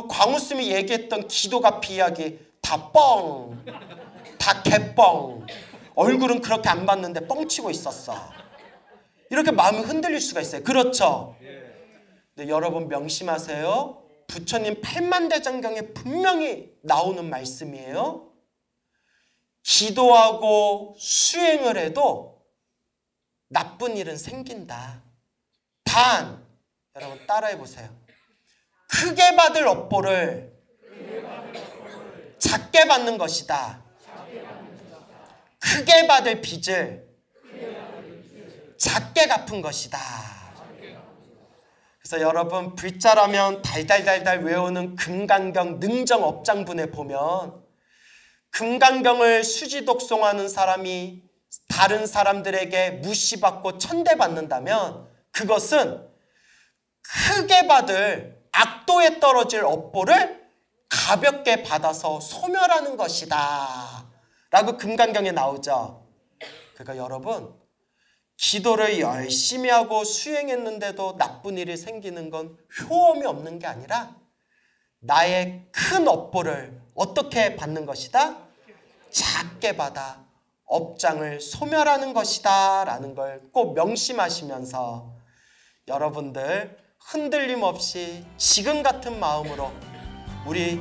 Speaker 1: 광우스님이 얘기했던 기도갚이 이야기 다 뻥, 다 개뻥. 얼굴은 그렇게 안 봤는데 뻥치고 있었어. 이렇게 마음이 흔들릴 수가 있어요. 그렇죠? 근데 여러분 명심하세요. 부처님 팔만대장경에 분명히 나오는 말씀이에요. 기도하고 수행을 해도 나쁜 일은 생긴다. 단, 여러분 따라해 보세요. 크게 받을 업보를 작게 받는 것이다. 크게 받을 빚을 작게 갚은 것이다. 그래서 여러분 불자라면 달달달달 외우는 금강경 능정업장분에 보면 금강경을 수지독송하는 사람이 다른 사람들에게 무시받고 천대받는다면 그것은 크게 받을 악도에 떨어질 업보를 가볍게 받아서 소멸하는 것이다 라고 금강경에 나오죠. 그러니까 여러분, 기도를 열심히 하고 수행했는데도 나쁜 일이 생기는 건 효험이 없는 게 아니라 나의 큰 업보를 어떻게 받는 것이다? 작게 받아 업장을 소멸하는 것이다 라는 걸 꼭 명심하시면서 여러분들 흔들림 없이 지금 같은 마음으로 우리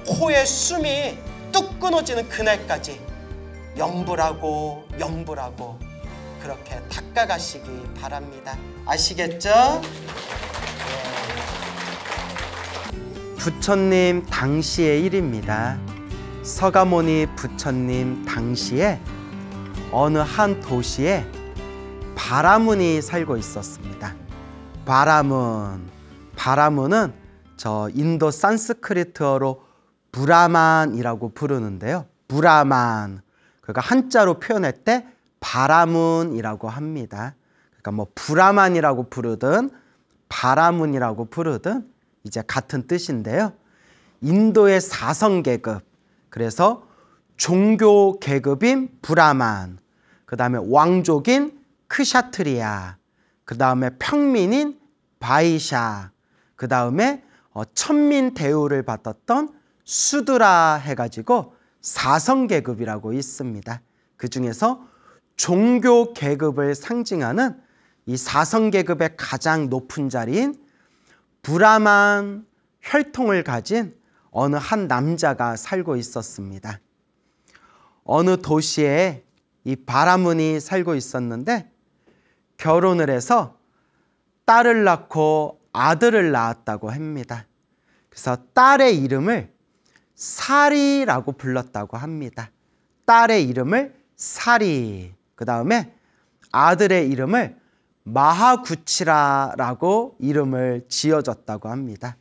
Speaker 1: 코의 숨이 뚝 끊어지는 그날까지 염불하고 그렇게 닦아가시기 바랍니다. 아시겠죠? 부처님 당시의 일입니다. 서가모니 부처님 당시에 어느 한 도시에 바라문이 살고 있었습니다. 바라문은 저 인도 산스크리트어로 브라만이라고 부르는데요. 브라만, 그러니까 한자로 표현할 때 바라문이라고 합니다. 그러니까 뭐 브라만이라고 부르든 바라문이라고 부르든 이제 같은 뜻인데요. 인도의 사성계급, 그래서 종교 계급인 브라만, 그 다음에 왕족인 크샤트리아, 그 다음에 평민인 바이샤, 그 다음에 천민 대우를 받았던 수드라 해가지고 사성계급이라고 있습니다. 그 중에서 종교 계급을 상징하는 이 사성계급의 가장 높은 자리인 브라만 혈통을 가진 어느 한 남자가 살고 있었습니다. 어느 도시에 이 바라문이 살고 있었는데 결혼을 해서 딸을 낳고 아들을 낳았다고 합니다. 그래서 딸의 이름을 사리라고 불렀다고 합니다. 딸의 이름을 사리, 그 다음에 아들의 이름을 마하구치라라고 이름을 지어줬다고 합니다.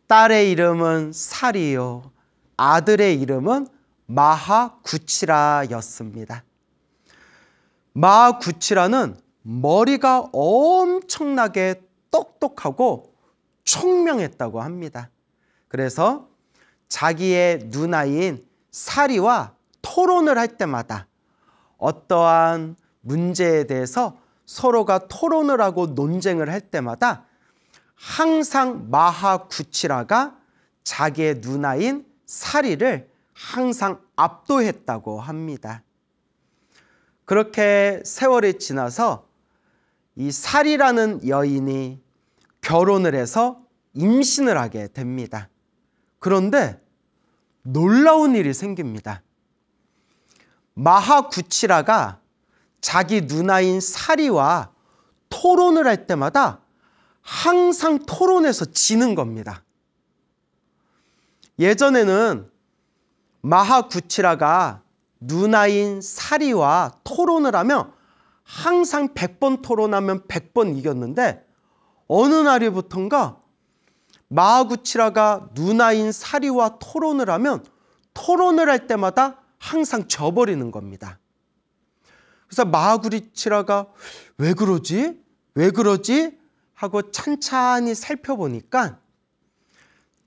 Speaker 1: 딸의 이름은 사리요, 아들의 이름은 마하구치라였습니다. 마하구치라는 머리가 엄청나게 똑똑하고 총명했다고 합니다. 그래서 자기의 누나인 사리와 토론을 할 때마다 어떠한 문제에 대해서 서로가 토론을 하고 논쟁을 할 때마다 항상 마하구치라가 자기의 누나인 사리를 항상 압도했다고 합니다. 그렇게 세월이 지나서 이 사리라는 여인이 결혼을 해서 임신을 하게 됩니다. 그런데 놀라운 일이 생깁니다. 마하구치라가 자기 누나인 사리와 토론을 할 때마다 항상 토론에서 지는 겁니다. 예전에는 마하구치라가 누나인 사리와 토론을 하면 항상 100번 토론하면 100번 이겼는데 어느 날부턴가 마하구치라가 누나인 사리와 토론을 하면 토론을 할 때마다 항상 져버리는 겁니다. 그래서 마하구치라가 왜 그러지? 하고 찬찬히 살펴보니까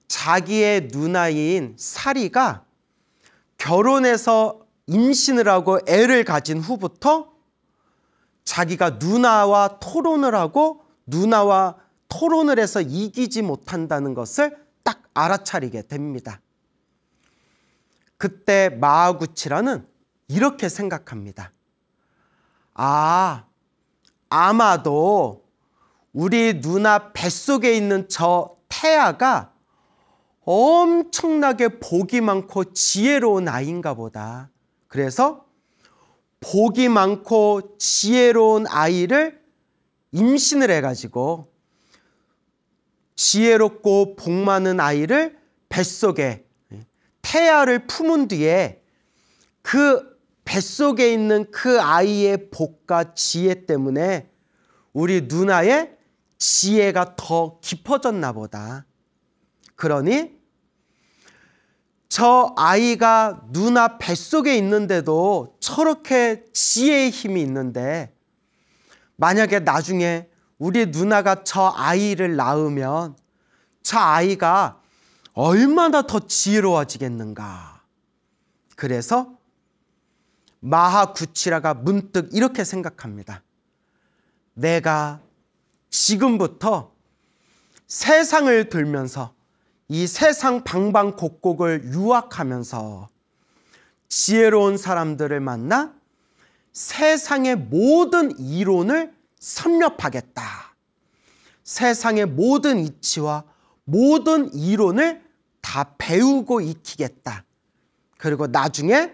Speaker 1: 자기의 누나인 사리가 결혼해서 임신을 하고 애를 가진 후부터 자기가 누나와 토론을 하고 누나와 토론을 해서 이기지 못한다는 것을 딱 알아차리게 됩니다. 그때 마하구치라는 이렇게 생각합니다. 아마도 우리 누나 뱃속에 있는 저 태아가 엄청나게 복이 많고 지혜로운 아이인가 보다. 그래서 복이 많고 지혜로운 아이를 임신을 해가지고 지혜롭고 복 많은 아이를 뱃속에 태아를 품은 뒤에 그 뱃속에 있는 그 아이의 복과 지혜 때문에 우리 누나의 지혜가 더 깊어졌나 보다. 그러니 저 아이가 누나 뱃속에 있는데도 저렇게 지혜의 힘이 있는데 만약에 나중에 우리 누나가 저 아이를 낳으면 저 아이가 얼마나 더 지혜로워지겠는가. 그래서 마하구치라가 문득 이렇게 생각합니다. 내가 지금부터 세상을 돌면서 이 세상 방방곡곡을 유학하면서 지혜로운 사람들을 만나 세상의 모든 이론을 섭렵하겠다. 세상의 모든 이치와 모든 이론을 다 배우고 익히겠다. 그리고 나중에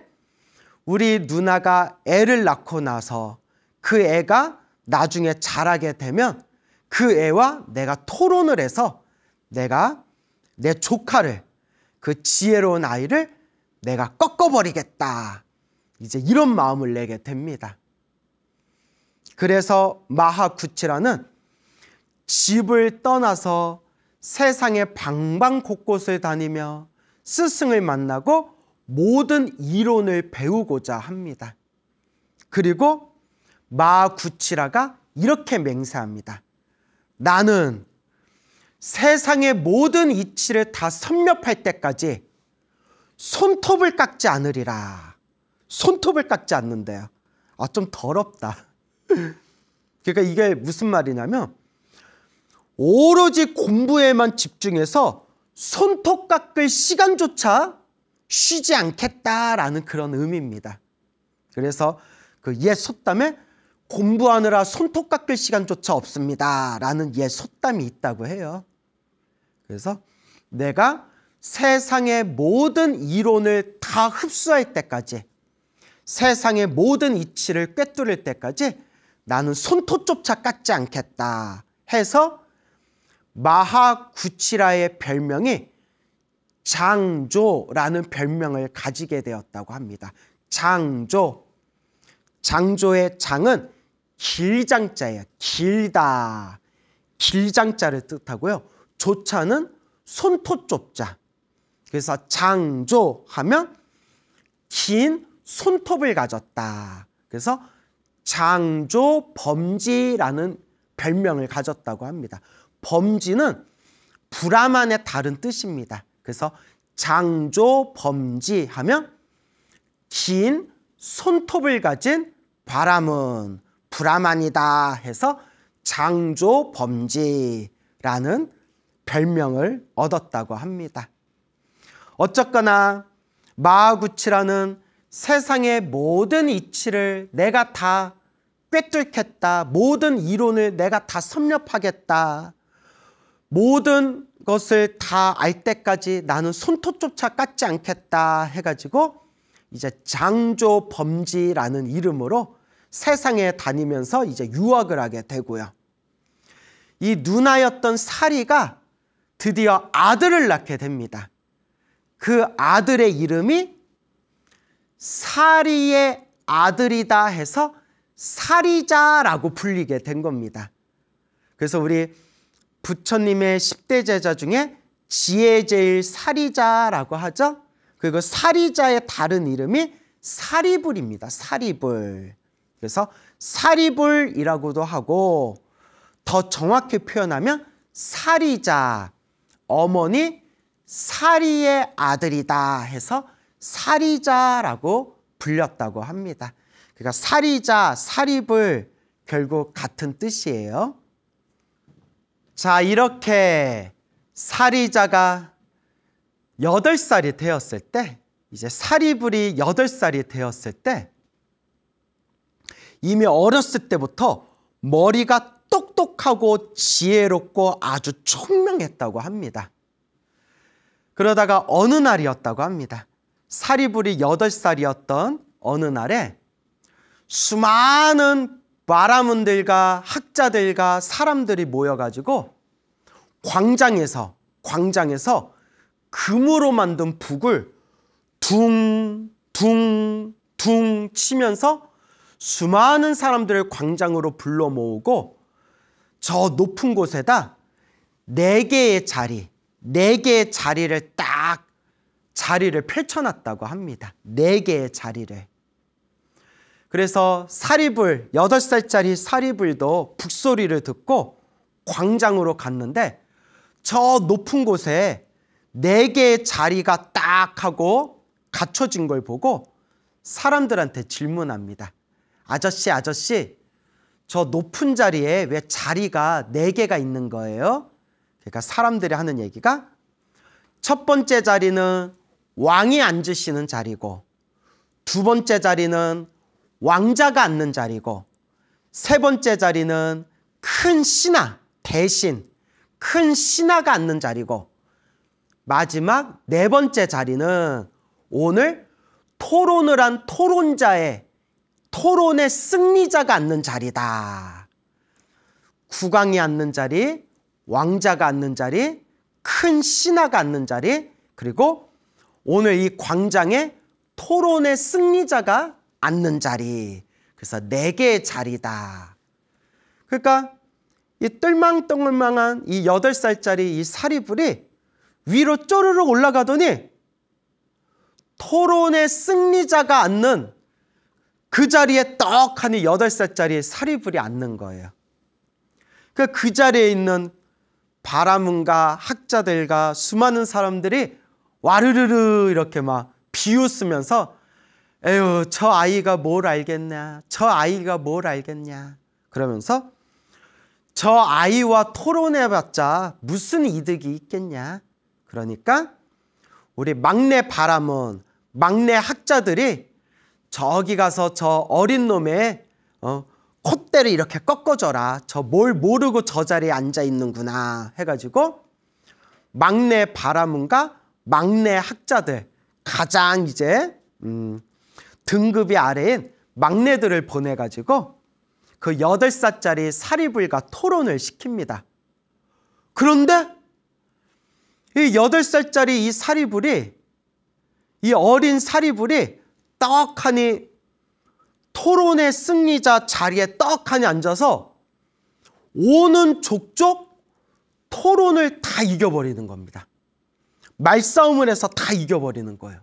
Speaker 1: 우리 누나가 애를 낳고 나서 그 애가 나중에 자라게 되면 그 애와 내가 토론을 해서 내가 내 조카를, 그 지혜로운 아이를 내가 꺾어버리겠다. 이제 이런 마음을 내게 됩니다. 그래서 마하구치라는 집을 떠나서 세상의 방방곳곳을 다니며 스승을 만나고 모든 이론을 배우고자 합니다. 그리고 마하구치라가 이렇게 맹세합니다. 나는 세상의 모든 이치를 다 섭렵할 때까지 손톱을 깎지 않으리라. 손톱을 깎지 않는데요. 좀 더럽다. 그러니까 이게 무슨 말이냐면 오로지 공부에만 집중해서 손톱 깎을 시간조차 쉬지 않겠다라는 그런 의미입니다. 그래서 그 옛 속담에 공부하느라 손톱 깎을 시간조차 없습니다 라는 옛 속담이 있다고 해요. 그래서 내가 세상의 모든 이론을 다 흡수할 때까지, 세상의 모든 이치를 꿰뚫을 때까지 나는 손톱조차 깎지 않겠다 해서 마하구치라의 별명이 장조라는 별명을 가지게 되었다고 합니다. 장조. 장조의 장은 길장자예요. 길다. 길장자를 뜻하고요. 조자는 손톱조자. 그래서 장조하면 긴 손톱을 가졌다. 그래서 장조범지라는 별명을 가졌다고 합니다. 범지는 브라만의 다른 뜻입니다. 그래서 장조범지 하면 긴 손톱을 가진 바람은 브라만이다 해서 장조범지라는 별명을 얻었다고 합니다. 어쨌거나 마하구치라는 세상의 모든 이치를 내가 다 꿰뚫겠다. 모든 이론을 내가 다 섭렵하겠다. 모든 것을 다 알 때까지 나는 손톱조차 깎지 않겠다 해가지고 이제 장조범지라는 이름으로 세상에 다니면서 이제 유학을 하게 되고요. 이 누나였던 사리가 드디어 아들을 낳게 됩니다. 그 아들의 이름이 사리의 아들이다 해서 사리자라고 불리게 된 겁니다. 그래서 우리 부처님의 10대 제자 중에 지혜제일 사리자라고 하죠. 그리고 사리자의 다른 이름이 사리불입니다. 사리불. 그래서 사리불이라고도 하고 더 정확히 표현하면 사리자, 어머니 사리의 아들이다 해서 사리자라고 불렸다고 합니다. 그러니까 사리자, 사리불 결국 같은 뜻이에요. 자, 이렇게 사리자가 8살이 되었을 때, 이제 사리불이 8살이 되었을 때 이미 어렸을 때부터 머리가 똑똑하고 지혜롭고 아주 총명했다고 합니다. 그러다가 어느 날이었다고 합니다. 사리불이 8살이었던 어느 날에 수많은 바라문들과 학자들과 사람들이 모여가지고 광장에서 금으로 만든 북을 둥둥둥 치면서 수많은 사람들을 광장으로 불러 모으고 저 높은 곳에다 4개의 자리를 딱 자리를 펼쳐놨다고 합니다. 4개의 자리를. 그래서 사리불, 8살짜리 사리불도 북소리를 듣고 광장으로 갔는데 저 높은 곳에 4개의 자리가 딱 하고 갖춰진 걸 보고
Speaker 2: 사람들한테 질문합니다. 아저씨, 아저씨, 저 높은 자리에 왜 자리가 4개가 있는 거예요? 그러니까 사람들이 하는 얘기가 첫 번째 자리는 왕이 앉으시는 자리고, 두 번째 자리는 왕자가 앉는 자리고, 세 번째 자리는 큰 신하, 대신 큰 신하가 앉는 자리고, 마지막 4번째 자리는 오늘 토론을 한 토론자의 토론의 승리자가 앉는 자리다. 국왕이 앉는 자리, 왕자가 앉는 자리, 큰 신하가 앉는 자리, 그리고 오늘 이 광장에 토론의 승리자가 앉는 자리. 그래서 4개의 자리다. 그러니까 이 뜰망뜰망한 이 8살짜리 이 사리불이 위로 쪼르륵 올라가더니 토론의 승리자가 앉는 그 자리에 떡하니 8살짜리 사리불이 앉는 거예요. 그 자리에 있는 바라문과 학자들과 수많은 사람들이 와르르르 이렇게 막 비웃으면서 에휴, 저 아이가 뭘 알겠냐, 저 아이가 뭘 알겠냐 그러면서 저 아이와 토론해봤자 무슨 이득이 있겠냐. 그러니까 우리 막내 바라문, 막내 학자들이 저기 가서 저 어린 놈의 콧대를 이렇게 꺾어줘라. 저 뭘 모르고 저 자리에 앉아 있는구나 해가지고 막내 바라문과 막내 학자들, 가장 이제 등급이 아래인 막내들을 보내가지고 그 8살짜리 사리불과 토론을 시킵니다. 그런데 이 8살짜리 이 사리불이, 이 어린 사리불이 떡하니 토론의 승리자 자리에 떡하니 앉아서 오는 족족 토론을 다 이겨버리는 겁니다. 말싸움을 해서 다 이겨버리는 거예요.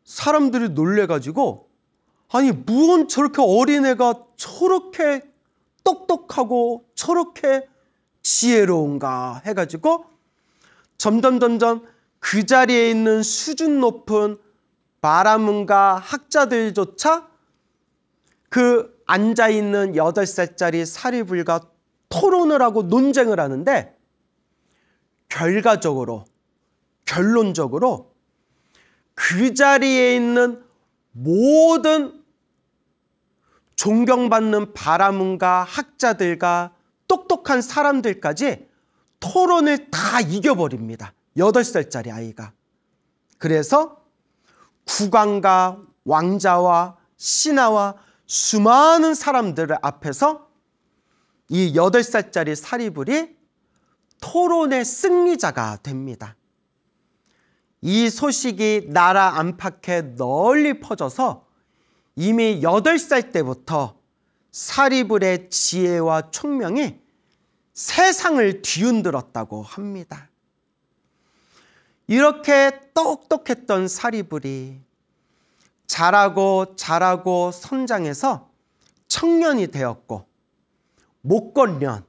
Speaker 2: 사람들이 놀래가지고 아니 무언 저렇게 어린애가 저렇게 똑똑하고 저렇게 지혜로운가 해가지고 점점 그 자리에 있는 수준 높은 바라문과 학자들조차 그 앉아있는 8살짜리 사리불과 토론을 하고 논쟁을 하는데 결론적으로 그 자리에 있는 모든 존경받는 바라문과 학자들과 똑똑한 사람들까지 토론을 다 이겨버립니다. 8살짜리 아이가. 그래서 국왕과 왕자와 신하와 수많은 사람들 앞에서 이 8살짜리 사리불이 토론의 승리자가 됩니다. 이 소식이 나라 안팎에 널리 퍼져서 이미 8살 때부터 사리불의 지혜와 총명이 세상을 뒤흔들었다고 합니다. 이렇게 똑똑했던 사리불이 자라고 성장해서 청년이 되었고, 목건련,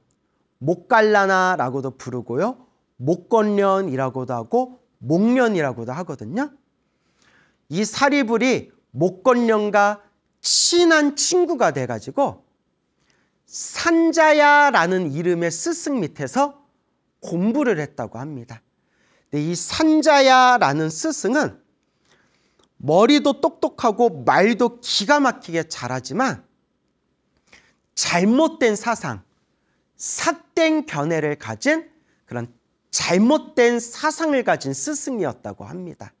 Speaker 2: 목갈라나라고도 부르고요, 목건련이라고도 하고 목련이라고도 하거든요. 이 사리불이 목건련과 친한 친구가 돼가지고 산자야라는 이름의 스승 밑에서 공부를 했다고 합니다. 근데 이 산자야라는 스승은 머리도 똑똑하고 말도 기가 막히게 잘하지만 잘못된 사상, 삿된 견해를 가진 그런 잘못된 사상을 가진 스승이었다고 합니다.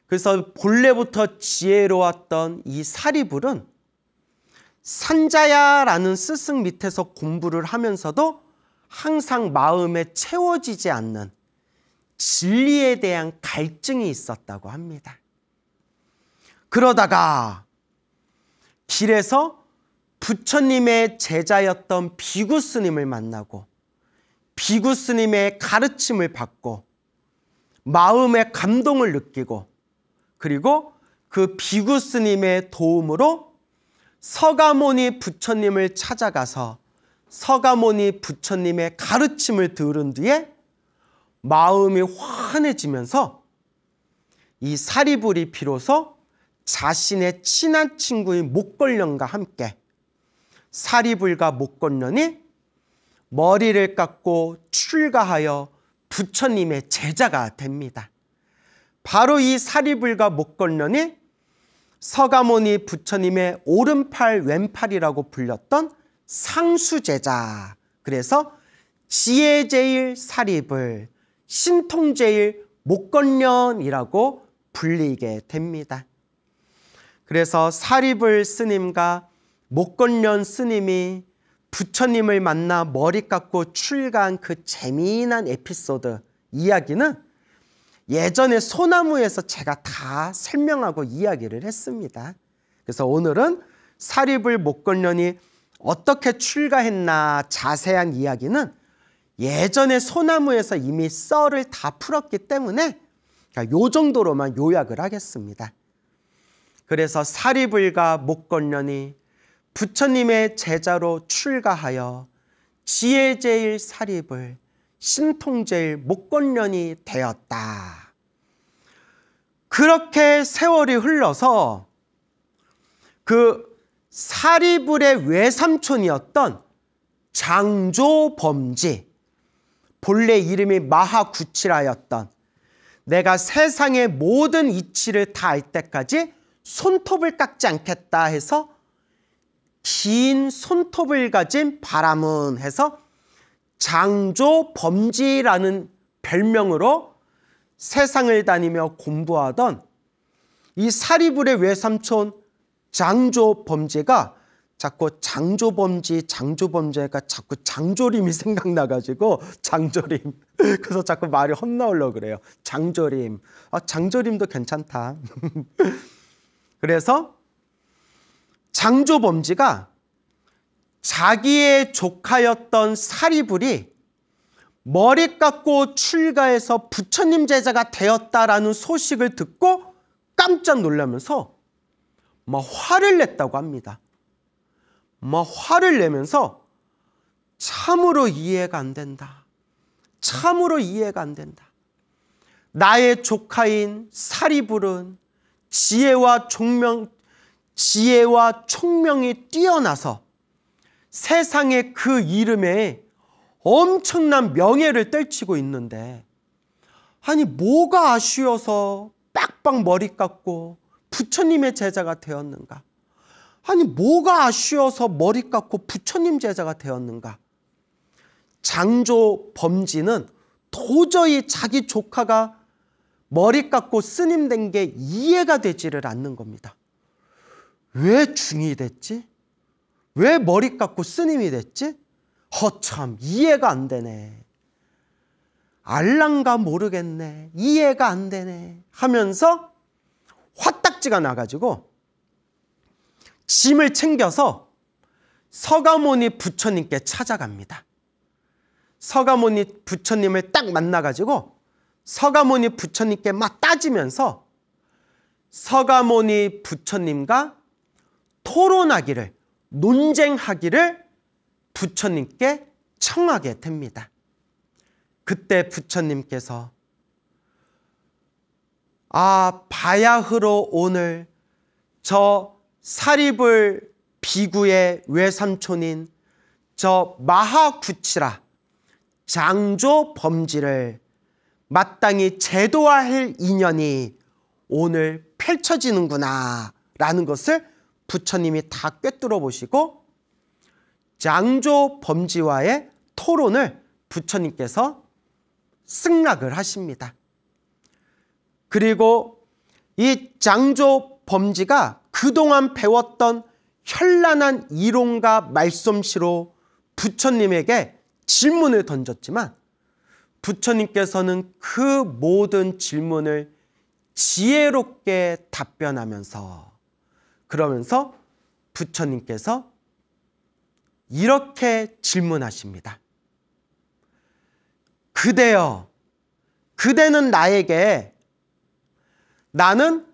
Speaker 2: 그래서 본래부터 지혜로웠던 이 사리불은 산자야라는 스승 밑에서 공부를 하면서도 항상 마음에 채워지지 않는 진리에 대한 갈증이 있었다고 합니다. 그러다가 길에서 부처님의 제자였던 비구 스님을 만나고 비구 스님의 가르침을 받고 마음의 감동을 느끼고, 그리고 그 비구 스님의 도움으로 서가모니 부처님을 찾아가서 서가모니 부처님의 가르침을 들은 뒤에 마음이 환해지면서 이 사리불이 비로소 자신의 친한 친구인 목걸련과 함께 사리불과 목걸련이 머리를 깎고 출가하여 부처님의 제자가 됩니다. 바로 이 사리불과 목걸련이 서가모니 부처님의 오른팔 왼팔이라고 불렸던 상수제자, 그래서 지혜제일 사리불, 신통제일 목걸련이라고 불리게 됩니다. 그래서 사리불 스님과 목걸련 스님이 부처님을 만나 머리 깎고 출가한 그 재미난 에피소드 이야기는 예전에 소나무에서 제가 다 설명하고 이야기를 했습니다. 그래서 오늘은 사리불 목걸련이 어떻게 출가했나 자세한 이야기는 예전에 소나무에서 이미 썰을 다 풀었기 때문에 요 정도로만 요약을 하겠습니다. 그래서 사리불과 목걸련이 부처님의 제자로 출가하여 지혜제일 사리불, 신통제일 목걸련이 되었다. 그렇게 세월이 흘러서 그 사리불의 외삼촌이었던 장조범지, 본래 이름이 마하구치라였던, 내가 세상의 모든 이치를 다 알 때까지 손톱을 깎지 않겠다 해서 긴 손톱을 가진 바라문 해서 장조범지라는 별명으로 세상을 다니며 공부하던 이 사리불의 외삼촌 장조범지가 자꾸 장조범지가 자꾸 장조림이 생각나가지고 장조림. 그래서 자꾸 말이 헛나오려고 그래요. 장조림. 장조림도 괜찮다. 그래서 장조범지가 자기의 조카였던 사리불이 머리 깎고 출가해서 부처님 제자가 되었다라는 소식을 듣고 깜짝 놀라면서 막 화를 냈다고 합니다. 막 화를 내면서 참으로 이해가 안 된다. 참으로 이해가 안 된다. 나의 조카인 사리불은 지혜와 총명이 뛰어나서 세상에 그 이름에 엄청난 명예를 떨치고 있는데, 아니 뭐가 아쉬워서 빡빡 머리 깎고 부처님의 제자가 되었는가? 아니 뭐가 아쉬워서 머리 깎고 부처님 제자가 되었는가? 장조범지는 도저히 자기 조카가 머리 깎고 스님 된 게 이해가 되지를 않는 겁니다. 왜 중이 됐지? 왜 머리 깎고 스님이 됐지? 허참 이해가 안 되네. 알란가 모르겠네. 이해가 안 되네. 하면서 화딱지가 나가지고 짐을 챙겨서 서가모니 부처님께 찾아갑니다. 서가모니 부처님을 딱 만나가지고 서가모니 부처님께 막 따지면서 서가모니 부처님과 토론하기를, 논쟁하기를 부처님께 청하게 됩니다. 그때 부처님께서 바야흐로 오늘 저 사리불 비구의 외삼촌인 저 마하구치라 장조범지를 마땅히 제도화할 인연이 오늘 펼쳐지는구나 라는 것을 부처님이 다 꿰뚫어 보시고 장조범지와의 토론을 부처님께서 승낙을 하십니다. 그리고 이 장조범지가 그동안 배웠던 현란한 이론과 말솜씨로 부처님에게 질문을 던졌지만 부처님께서는 그 모든 질문을 지혜롭게 답변하면서, 그러면서 부처님께서 이렇게 질문하십니다. 그대여, 그대는 나에게 나는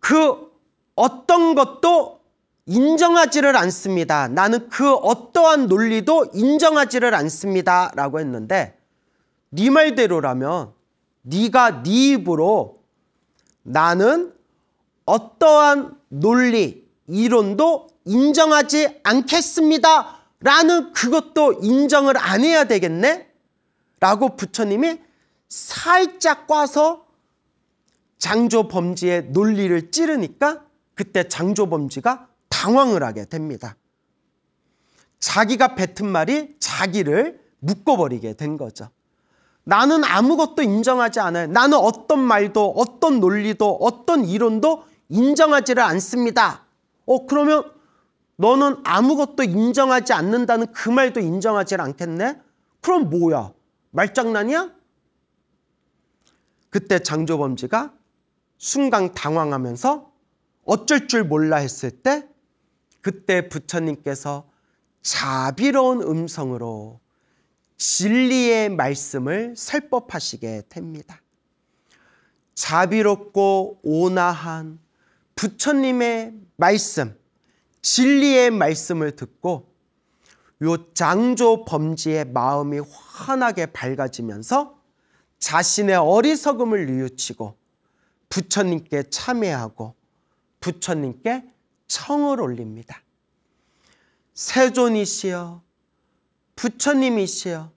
Speaker 2: 그 어떤 것도 인정하지를 않습니다. 나는 그 어떠한 논리도 인정하지를 않습니다. 라고 했는데, 네 말대로라면 네가 네 입으로 나는 어떠한 논리, 이론도 인정하지 않겠습니다. 라는 그것도 인정을 안 해야 되겠네? 라고 부처님이 살짝 꽈서 장조범지의 논리를 찌르니까 그때 장조범지가 당황을 하게 됩니다. 자기가 뱉은 말이 자기를 묶어버리게 된 거죠. 나는 아무것도 인정하지 않아요. 나는 어떤 말도 어떤 논리도 어떤 이론도 인정하지를 않습니다. 그러면 너는 아무것도 인정하지 않는다는 그 말도 인정하지 않겠네? 그럼 뭐야? 말장난이야? 그때 장조범지가 순간 당황하면서 어쩔 줄 몰라 했을 때 그때 부처님께서 자비로운 음성으로 진리의 말씀을 설법하시게 됩니다. 자비롭고 온화한 부처님의 말씀, 진리의 말씀을 듣고 요 장조범지의 마음이 환하게 밝아지면서 자신의 어리석음을 뉘우치고 부처님께 참회하고 부처님께 청을 올립니다. 세존이시여, 부처님이시여,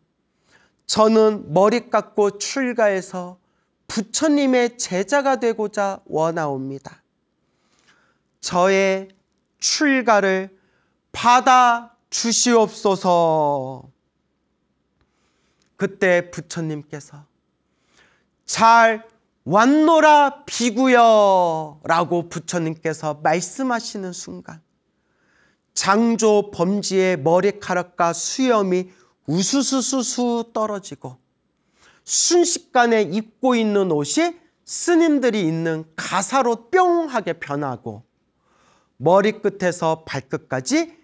Speaker 2: 저는 머리 깎고 출가해서 부처님의 제자가 되고자 원하옵니다. 저의 출가를 받아 주시옵소서. 그때 부처님께서 잘 왔노라 비구여 라고 부처님께서 말씀하시는 순간 장조범지의 머리카락과 수염이 우수수수수 떨어지고 순식간에 입고 있는 옷이 스님들이 입는 가사로 뿅 하게 변하고 머리끝에서 발끝까지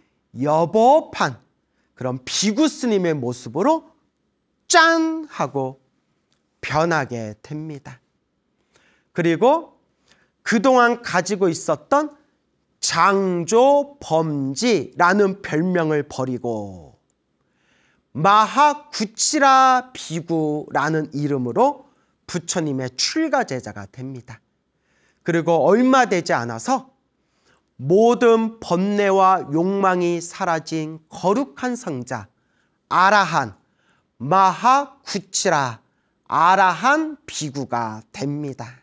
Speaker 2: 여법한 그런 비구 스님의 모습으로 짠 하고 변하게 됩니다. 그리고 그동안 가지고 있었던 장조범지라는 별명을 버리고 마하구치라 비구라는 이름으로 부처님의 출가 제자가 됩니다. 그리고 얼마 되지 않아서 모든 번뇌와 욕망이 사라진 거룩한 성자 아라한 마하구치라 아라한 비구가 됩니다.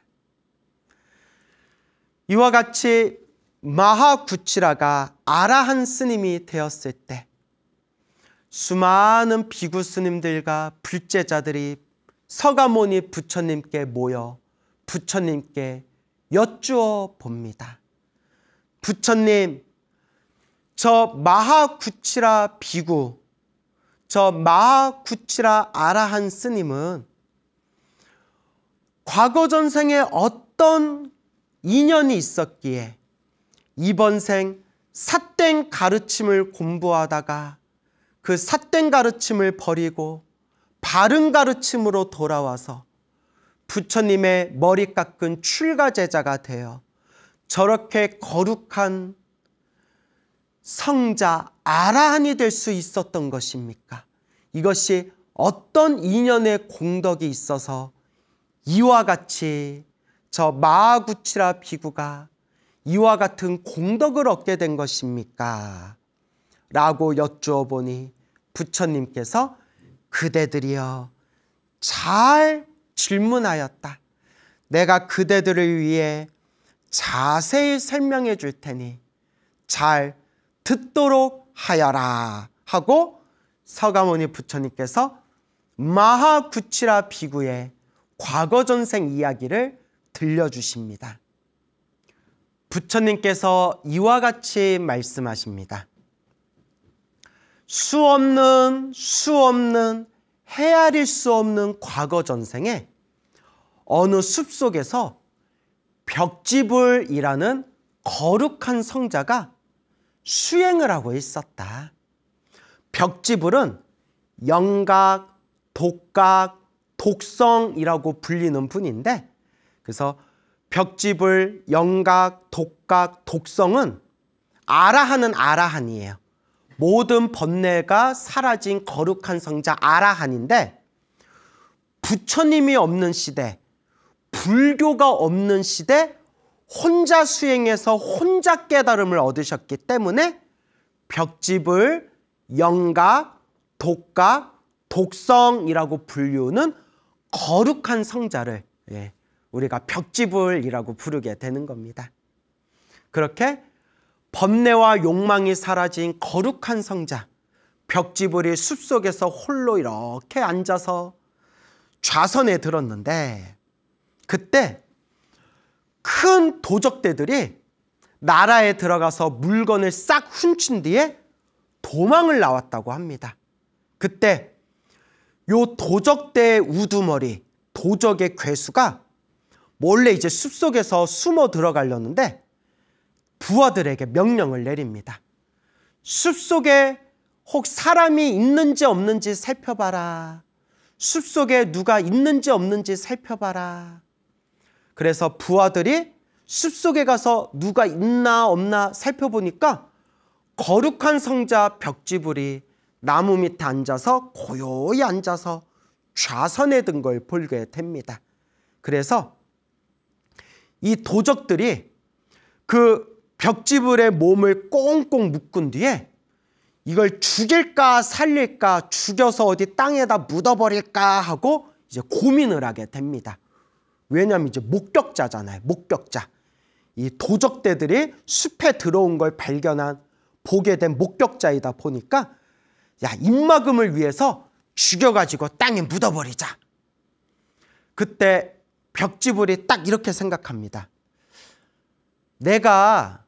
Speaker 2: 이와 같이 마하구치라가 아라한 스님이 되었을 때 수많은 비구 스님들과 불제자들이 서가모니 부처님께 모여 부처님께 여쭈어 봅니다. 부처님, 저 마하구치라 비구, 저 마하구치라 아라한 스님은 과거 전생에 어떤 인연이 있었기에 이번 생 삿된 가르침을 공부하다가 그 삿된 가르침을 버리고 바른 가르침으로 돌아와서 부처님의 머리 깎은 출가 제자가 되어 저렇게 거룩한 성자 아라한이 될 수 있었던 것입니까? 이것이 어떤 인연의 공덕이 있어서 이와 같이 저 마하구치라 비구가 이와 같은 공덕을 얻게 된 것입니까? 라고 여쭈어 보니 부처님께서 그대들이여 잘 질문하였다. 내가 그대들을 위해 자세히 설명해 줄 테니 잘 듣도록 하여라 하고 서가모니 부처님께서 마하구치라 비구의 과거 전생 이야기를 들려주십니다. 부처님께서 이와 같이 말씀하십니다. 수없는 헤아릴 수 없는 과거 전생에 어느 숲속에서 벽지불이라는 거룩한 성자가 수행을 하고 있었다. 벽지불은 영각, 독각, 독성이라고 불리는 분인데 그래서 벽지불, 영각, 독각, 독성은 아라한은 아라한이에요. 모든 번뇌가 사라진 거룩한 성자 아라한인데 부처님이 없는 시대, 불교가 없는 시대 혼자 수행해서 혼자 깨달음을 얻으셨기 때문에 벽집을 영가, 독가, 독성이라고 불리우는 거룩한 성자를 우리가 벽지불이라고 부르게 되는 겁니다. 그렇게 번뇌와 욕망이 사라진 거룩한 성자 벽지불이 숲속에서 홀로 이렇게 앉아서 좌선에 들었는데, 그때 큰 도적대들이 나라에 들어가서 물건을 싹 훔친 뒤에 도망을 나왔다고 합니다. 그때 요 도적대의 우두머리, 도적의 괴수가 몰래 이제 숲속에서 숨어 들어가려는데 부하들에게 명령을 내립니다. 숲속에 혹 사람이 있는지 없는지 살펴봐라. 숲속에 누가 있는지 없는지 살펴봐라. 그래서 부하들이 숲속에 가서 누가 있나 없나 살펴보니까 거룩한 성자 벽지불이 나무 밑에 앉아서 고요히 앉아서 좌선에 든 걸 보게 됩니다. 그래서 이 도적들이 그 벽지불의 몸을 꽁꽁 묶은 뒤에 이걸 죽일까 살릴까, 죽여서 어디 땅에다 묻어버릴까 하고 이제 고민을 하게 됩니다. 왜냐하면 이제 목격자잖아요. 목격자. 이 도적대들이 숲에 들어온 걸 발견한, 보게 된 목격자이다 보니까 야, 입막음을 위해서 죽여가지고 땅에 묻어버리자. 그때 벽지불이 딱 이렇게 생각합니다. 내가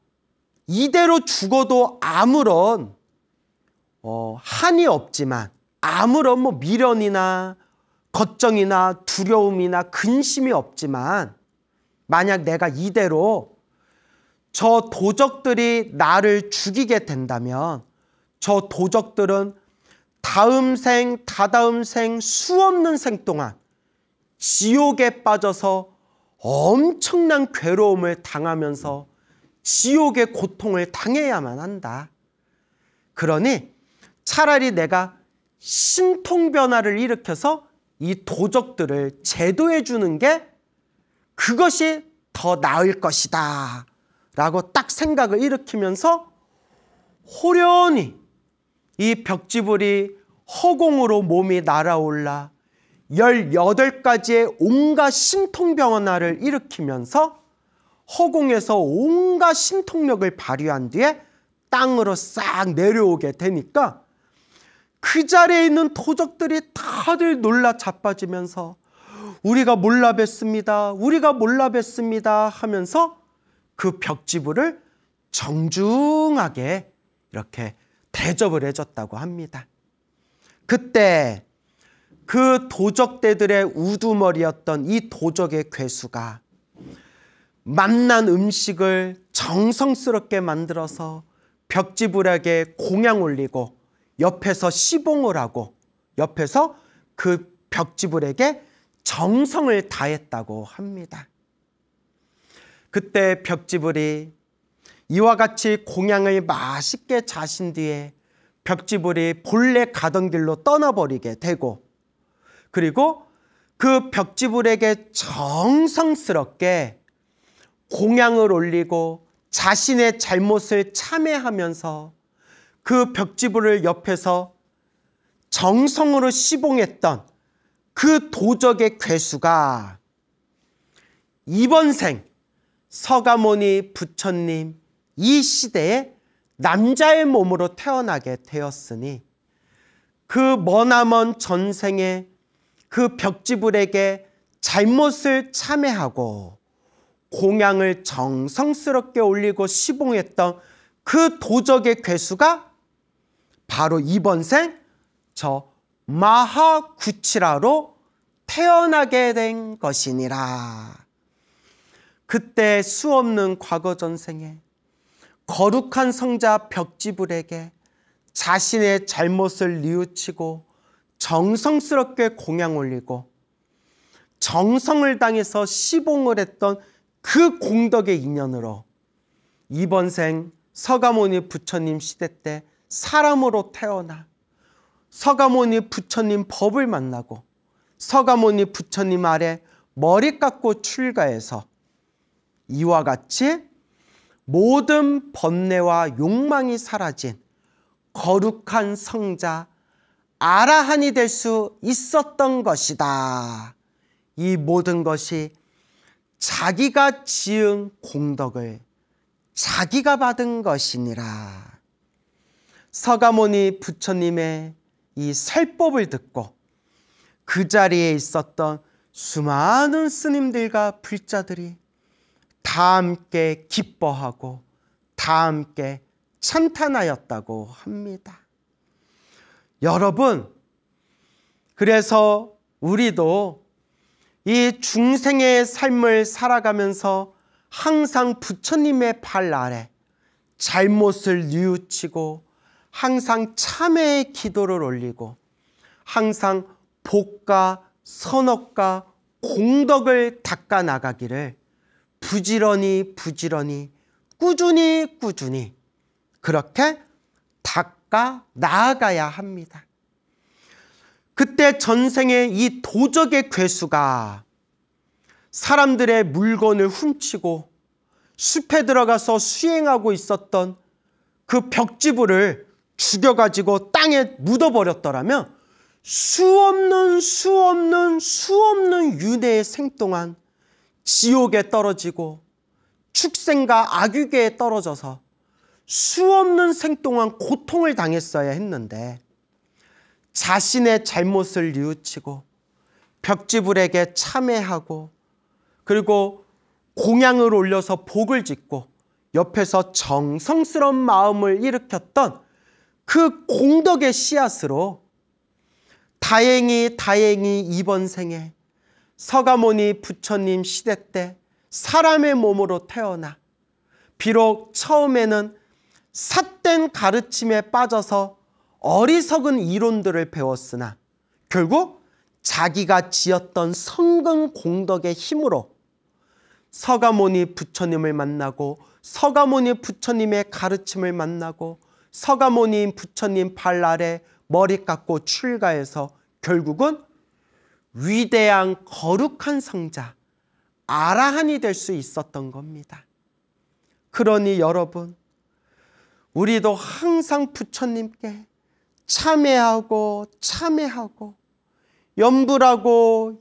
Speaker 2: 이대로 죽어도 아무런 한이 없지만, 아무런 뭐 미련이나 걱정이나 두려움이나 근심이 없지만, 만약 내가 이대로 저 도적들이 나를 죽이게 된다면 저 도적들은 다음 생, 다다음 생, 수없는 생 동안 지옥에 빠져서 엄청난 괴로움을 당하면서 지옥의 고통을 당해야만 한다. 그러니 차라리 내가 신통변화를 일으켜서 이 도적들을 제도해 주는 게 그것이 더 나을 것이다 라고 딱 생각을 일으키면서 호련히 이 벽지불이 허공으로 몸이 날아올라 18가지의 온갖 신통변화를 일으키면서 허공에서 온갖 신통력을 발휘한 뒤에 땅으로 싹 내려오게 되니까 그 자리에 있는 도적들이 다들 놀라 자빠지면서 우리가 몰라 뵀습니다. 우리가 몰라 뵀습니다 하면서 그 벽지불을 정중하게 이렇게 대접을 해줬다고 합니다. 그때 그 도적대들의 우두머리였던 이 도적의 괴수가 맛난 음식을 정성스럽게 만들어서 벽지불에게 공양 올리고 옆에서 시봉을 하고 옆에서 그 벽지불에게 정성을 다했다고 합니다. 그때 벽지불이 이와 같이 공양을 맛있게 자신 뒤에 벽지불이 본래 가던 길로 떠나버리게 되고, 그리고 그 벽지불에게 정성스럽게 공양을 올리고 자신의 잘못을 참회하면서 그 벽지불을 옆에서 정성으로 시봉했던 그 도적의 괴수가 이번 생 서가모니 부처님 이 시대에 남자의 몸으로 태어나게 되었으니 그 머나먼 전생에 그 벽지불에게 잘못을 참회하고 공양을 정성스럽게 올리고 시봉했던 그 도적의 괴수가 바로 이번 생 저 마하구치라로 태어나게 된 것이니라. 그때 수없는 과거 전생에 거룩한 성자 벽지불에게 자신의 잘못을 뉘우치고 정성스럽게 공양 올리고 정성을 당해서 시봉을 했던 그 공덕의 인연으로 이번 생 서가모니 부처님 시대 때 사람으로 태어나 서가모니 부처님 법을 만나고 서가모니 부처님 아래 머리 깎고 출가해서 이와 같이 모든 번뇌와 욕망이 사라진 거룩한 성자 아라한이 될 수 있었던 것이다. 이 모든 것이 자기가 지은 공덕을 자기가 받은 것이니라. 서가모니 부처님의 이 설법을 듣고 그 자리에 있었던 수많은 스님들과 불자들이 다 함께 기뻐하고 다 함께 찬탄하였다고 합니다. 여러분, 그래서 우리도 이 중생의 삶을 살아가면서 항상 부처님의 발 아래 잘못을 뉘우치고 항상 참회의 기도를 올리고 항상 복과 선업과 공덕을 닦아 나가기를 부지런히 꾸준히 그렇게 닦아 나아가야 합니다. 그때 전생에 이 도적의 괴수가 사람들의 물건을 훔치고 숲에 들어가서 수행하고 있었던 그 벽지부를 죽여가지고 땅에 묻어버렸더라면 수없는 윤회의 생 동안 지옥에 떨어지고 축생과 악유계에 떨어져서 수없는 생 동안 고통을 당했어야 했는데 자신의 잘못을 뉘우치고 벽지불에게 참회하고 그리고 공양을 올려서 복을 짓고 옆에서 정성스러운 마음을 일으켰던 그 공덕의 씨앗으로 다행히 이번 생에 서가모니 부처님 시대 때 사람의 몸으로 태어나 비록 처음에는 삿된 가르침에 빠져서 어리석은 이론들을 배웠으나 결국 자기가 지었던 성근 공덕의 힘으로 서가모니 부처님을 만나고 서가모니 부처님의 가르침을 만나고 서가모니 부처님 발 아래 머리 깎고 출가해서 결국은 위대한 거룩한 성자 아라한이 될 수 있었던 겁니다. 그러니 여러분, 우리도 항상 부처님께 참회하고 염불하고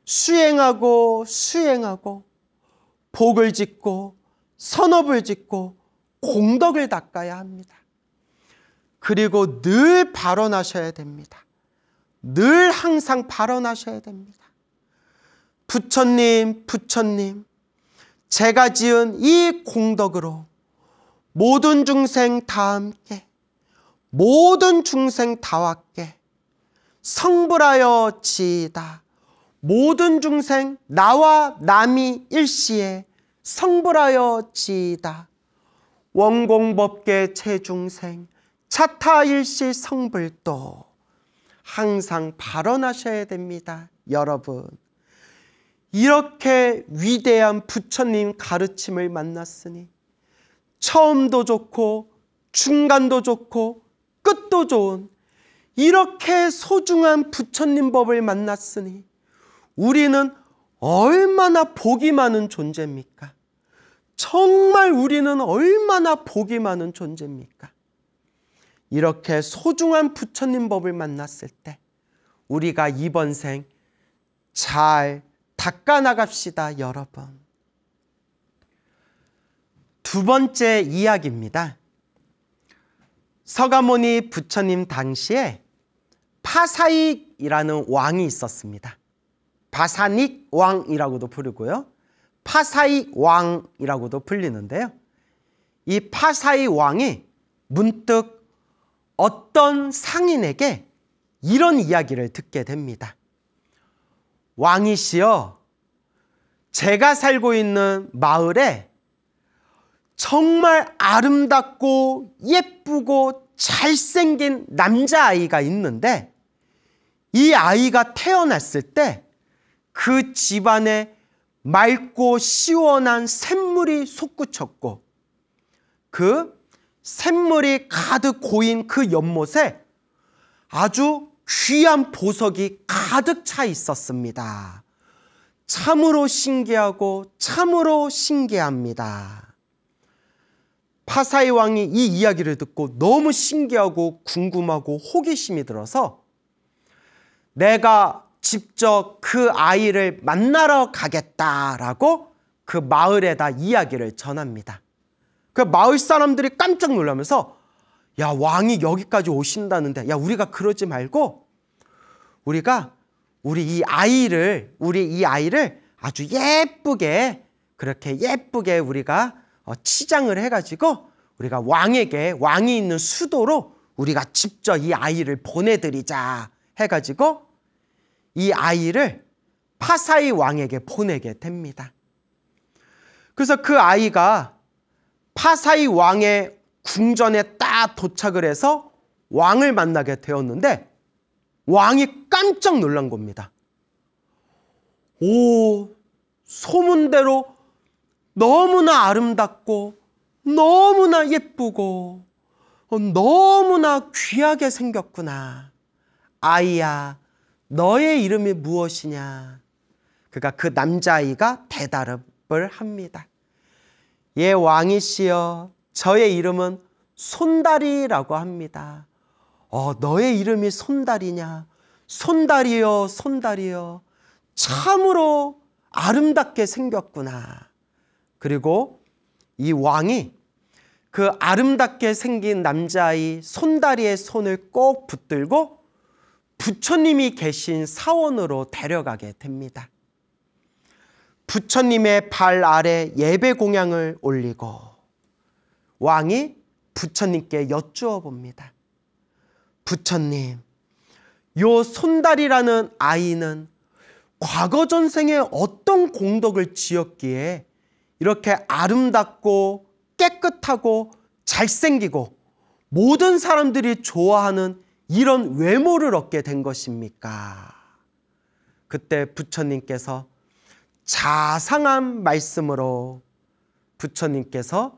Speaker 2: 수행하고 복을 짓고 선업을 짓고 공덕을 닦아야 합니다. 그리고 늘 발언하셔야 됩니다. 늘 항상 발언하셔야 됩니다. 부처님, 제가 지은 이 공덕으로 모든 중생 다 함께, 모든 중생 다 함께 성불하여 지이다. 모든 중생 나와 남이 일시에 성불하여 지이다. 원공법계 체중생 차타일시 성불도 항상 발언하셔야 됩니다. 여러분, 이렇게 위대한 부처님 가르침을 만났으니 처음도 좋고 중간도 좋고 끝도 좋은 이렇게 소중한 부처님 법을 만났으니 우리는 얼마나 복이 많은 존재입니까? 정말 우리는 얼마나 복이 많은 존재입니까? 이렇게 소중한 부처님 법을 만났을 때 우리가 이번 생 잘 닦아 나갑시다, 여러분. 두 번째 이야기입니다. 서가모니 부처님 당시에 파사익이라는 왕이 있었습니다. 바사닉 왕이라고도 부르고요, 파사익 왕이라고도 불리는데요. 이 파사익 왕이 문득 어떤 상인에게 이런 이야기를 듣게 됩니다. 왕이시여, 제가 살고 있는 마을에 정말 아름답고 예쁘고 잘생긴 남자아이가 있는데 이 아이가 태어났을 때 그 집안에 맑고 시원한 샘물이 솟구쳤고 그 샘물이 가득 고인 그 연못에 아주 귀한 보석이 가득 차 있었습니다. 참으로 신기하고 참으로 신기합니다. 파사의 왕이 이 이야기를 듣고 너무 신기하고 궁금하고 호기심이 들어서 내가 직접 그 아이를 만나러 가겠다라고 그 마을에다 이야기를 전합니다. 그 마을 사람들이 깜짝 놀라면서 야, 왕이 여기까지 오신다는데, 야, 우리가 그러지 말고 우리 이 아이를 아주 예쁘게, 그렇게 예쁘게 우리가 치장을 해가지고 우리가 왕이 있는 수도로 우리가 직접 이 아이를 보내드리자 해가지고 이 아이를 파사의 왕에게 보내게 됩니다. 그래서 그 아이가 파사의 왕의 궁전에 딱 도착을 해서 왕을 만나게 되었는데 왕이 깜짝 놀란 겁니다. 오, 소문대로 너무나 아름답고 너무나 예쁘고 너무나 귀하게 생겼구나. 아이야, 너의 이름이 무엇이냐? 그러니까 그 남자아이가 대답을 합니다. 예, 왕이시여, 저의 이름은 손다리라고 합니다. 너의 이름이 손다리냐? 손다리여, 손다리여, 참으로 아름답게 생겼구나. 그리고 이 왕이 그 아름답게 생긴 남자아이 손다리의 손을 꼭 붙들고 부처님이 계신 사원으로 데려가게 됩니다. 부처님의 발 아래 예배 공양을 올리고 왕이 부처님께 여쭈어 봅니다. 부처님, 요 손다리라는 아이는 과거 전생에 어떤 공덕을 지었기에 이렇게 아름답고 깨끗하고 잘생기고 모든 사람들이 좋아하는 이런 외모를 얻게 된 것입니까? 그때 부처님께서 자상한 말씀으로 부처님께서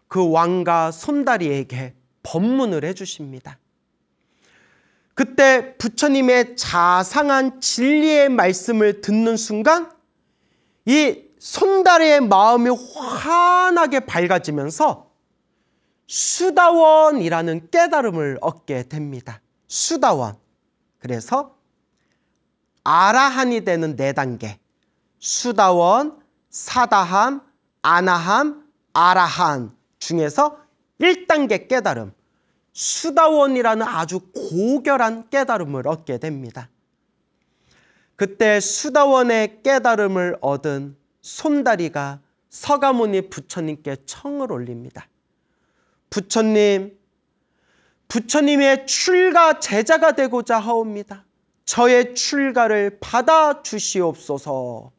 Speaker 2: 그 왕과 손다리에게 법문을 해주십니다. 그때 부처님의 자상한 진리의 말씀을 듣는 순간 이 손다리의 마음이 환하게 밝아지면서 수다원이라는 깨달음을 얻게 됩니다. 수다원. 그래서 아라한이 되는 4단계. 수다원, 사다함, 아나함, 아라한 중에서 1단계 깨달음. 수다원이라는 아주 고결한 깨달음을 얻게 됩니다. 그때 수다원의 깨달음을 얻은 손다리가 서가모니 부처님께 청을 올립니다. 부처님, 부처님의 출가 제자가 되고자 하옵니다. 저의 출가를 받아주시옵소서.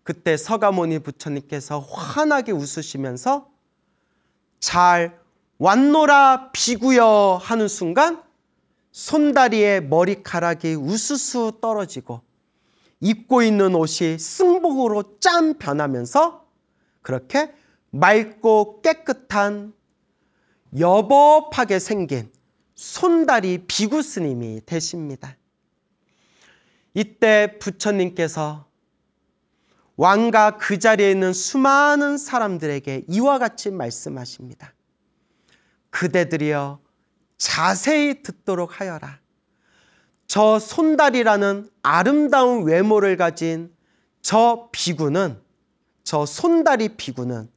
Speaker 2: 그때 서가모니 부처님께서 환하게 웃으시면서 잘 왔노라 비구여 하는 순간 손다리의 머리카락이 우수수 떨어지고 입고 있는 옷이 승복으로 짠 변하면서 그렇게 맑고 깨끗한 여법하게 생긴 손다리 비구 스님이 되십니다. 이때 부처님께서 왕과 그 자리에 있는 수많은 사람들에게 이와 같이 말씀하십니다. 그대들이여 자세히 듣도록 하여라. 저 손다리라는 아름다운 외모를 가진 저 비구는, 저 손다리 비구는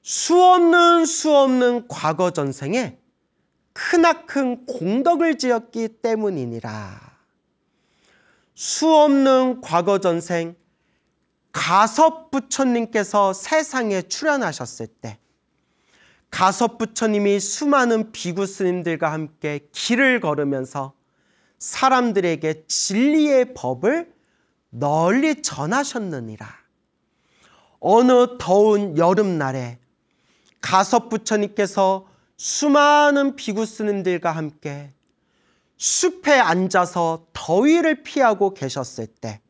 Speaker 2: 수없는 과거 전생에 크나큰 공덕을 지었기 때문이니라. 수없는 과거 전생 가섭 부처님께서 세상에 출현하셨을 때 가섭 부처님이 수많은 비구 스님들과 함께 길을 걸으면서 사람들에게 진리의 법을 널리 전하셨느니라. 어느 더운 여름날에 가섭 부처님께서 수많은 비구 스님들과 함께 숲에 앉아서 더위를 피하고 계셨을 때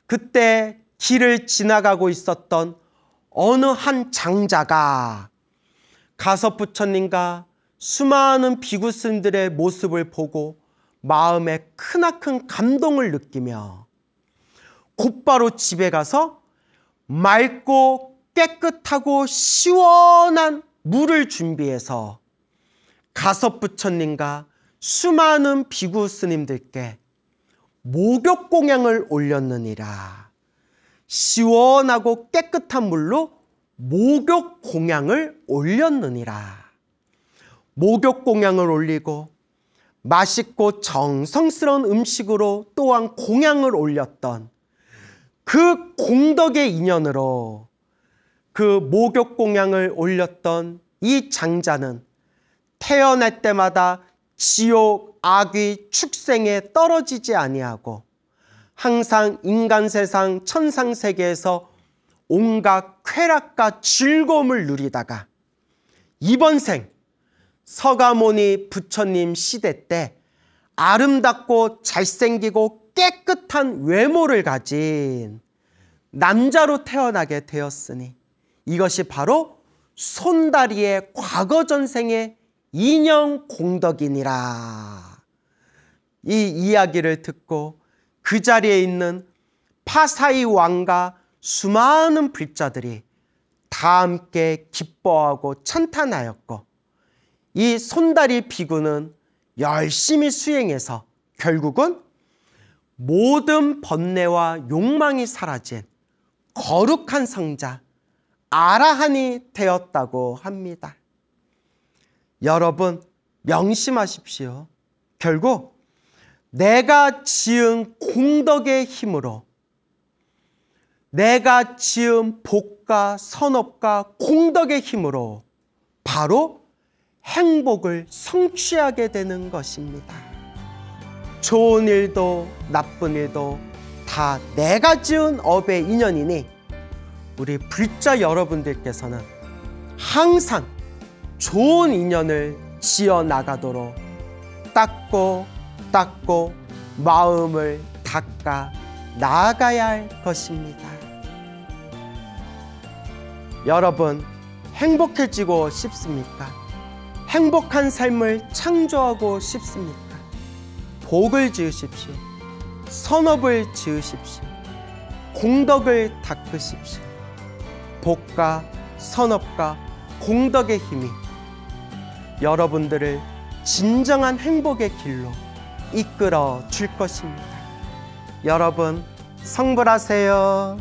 Speaker 2: 그때 길을 지나가고 있었던 어느 한 장자가 가섭 부처님과 수많은 비구 스님들의 모습을 보고 마음에 크나큰 감동을 느끼며 곧바로 집에 가서 맑고 깨끗하고 시원한 물을 준비해서 가섭 부처님과 수많은 비구 스님들께 목욕 공양을 올렸느니라. 시원하고 깨끗한 물로 목욕 공양을 올렸느니라. 목욕 공양을 올리고 맛있고 정성스러운 음식으로 또한 공양을 올렸던 그 공덕의 인연으로 그 목욕 공양을 올렸던 이 장자는 태어날 때마다 지옥, 악귀, 축생에 떨어지지 아니하고 항상 인간 세상, 천상 세계에서 온갖 쾌락과 즐거움을 누리다가 이번 생 서가모니 부처님 시대 때 아름답고 잘생기고 깨끗한 외모를 가진 남자로 태어나게 되었으니 이것이 바로 손다리의 과거 전생의 인연 공덕이니라. 이 이야기를 듣고 그 자리에 있는 파사이 왕과 수많은 불자들이 다 함께 기뻐하고 찬탄하였고 이 손다리 비구는 열심히 수행해서 결국은 모든 번뇌와 욕망이 사라진 거룩한 성자 아라한이 되었다고 합니다. 여러분 명심하십시오. 결국 내가 지은 공덕의 힘으로 내가 지은 복과 선업과 공덕의 힘으로 바로 행복을 성취하게 되는 것입니다. 좋은 일도 나쁜 일도 다 내가 지은 업의 인연이니 우리 불자 여러분들께서는 항상 좋은 인연을 지어 나가도록 닦고 마음을 닦아 나아가야 할 것입니다. 여러분 행복해지고 싶습니까? 행복한 삶을 창조하고 싶습니까? 복을 지으십시오. 선업을 지으십시오. 공덕을 닦으십시오. 복과 선업과 공덕의 힘이 여러분들을 진정한 행복의 길로 이끌어 줄 것입니다. 여러분 성불하세요.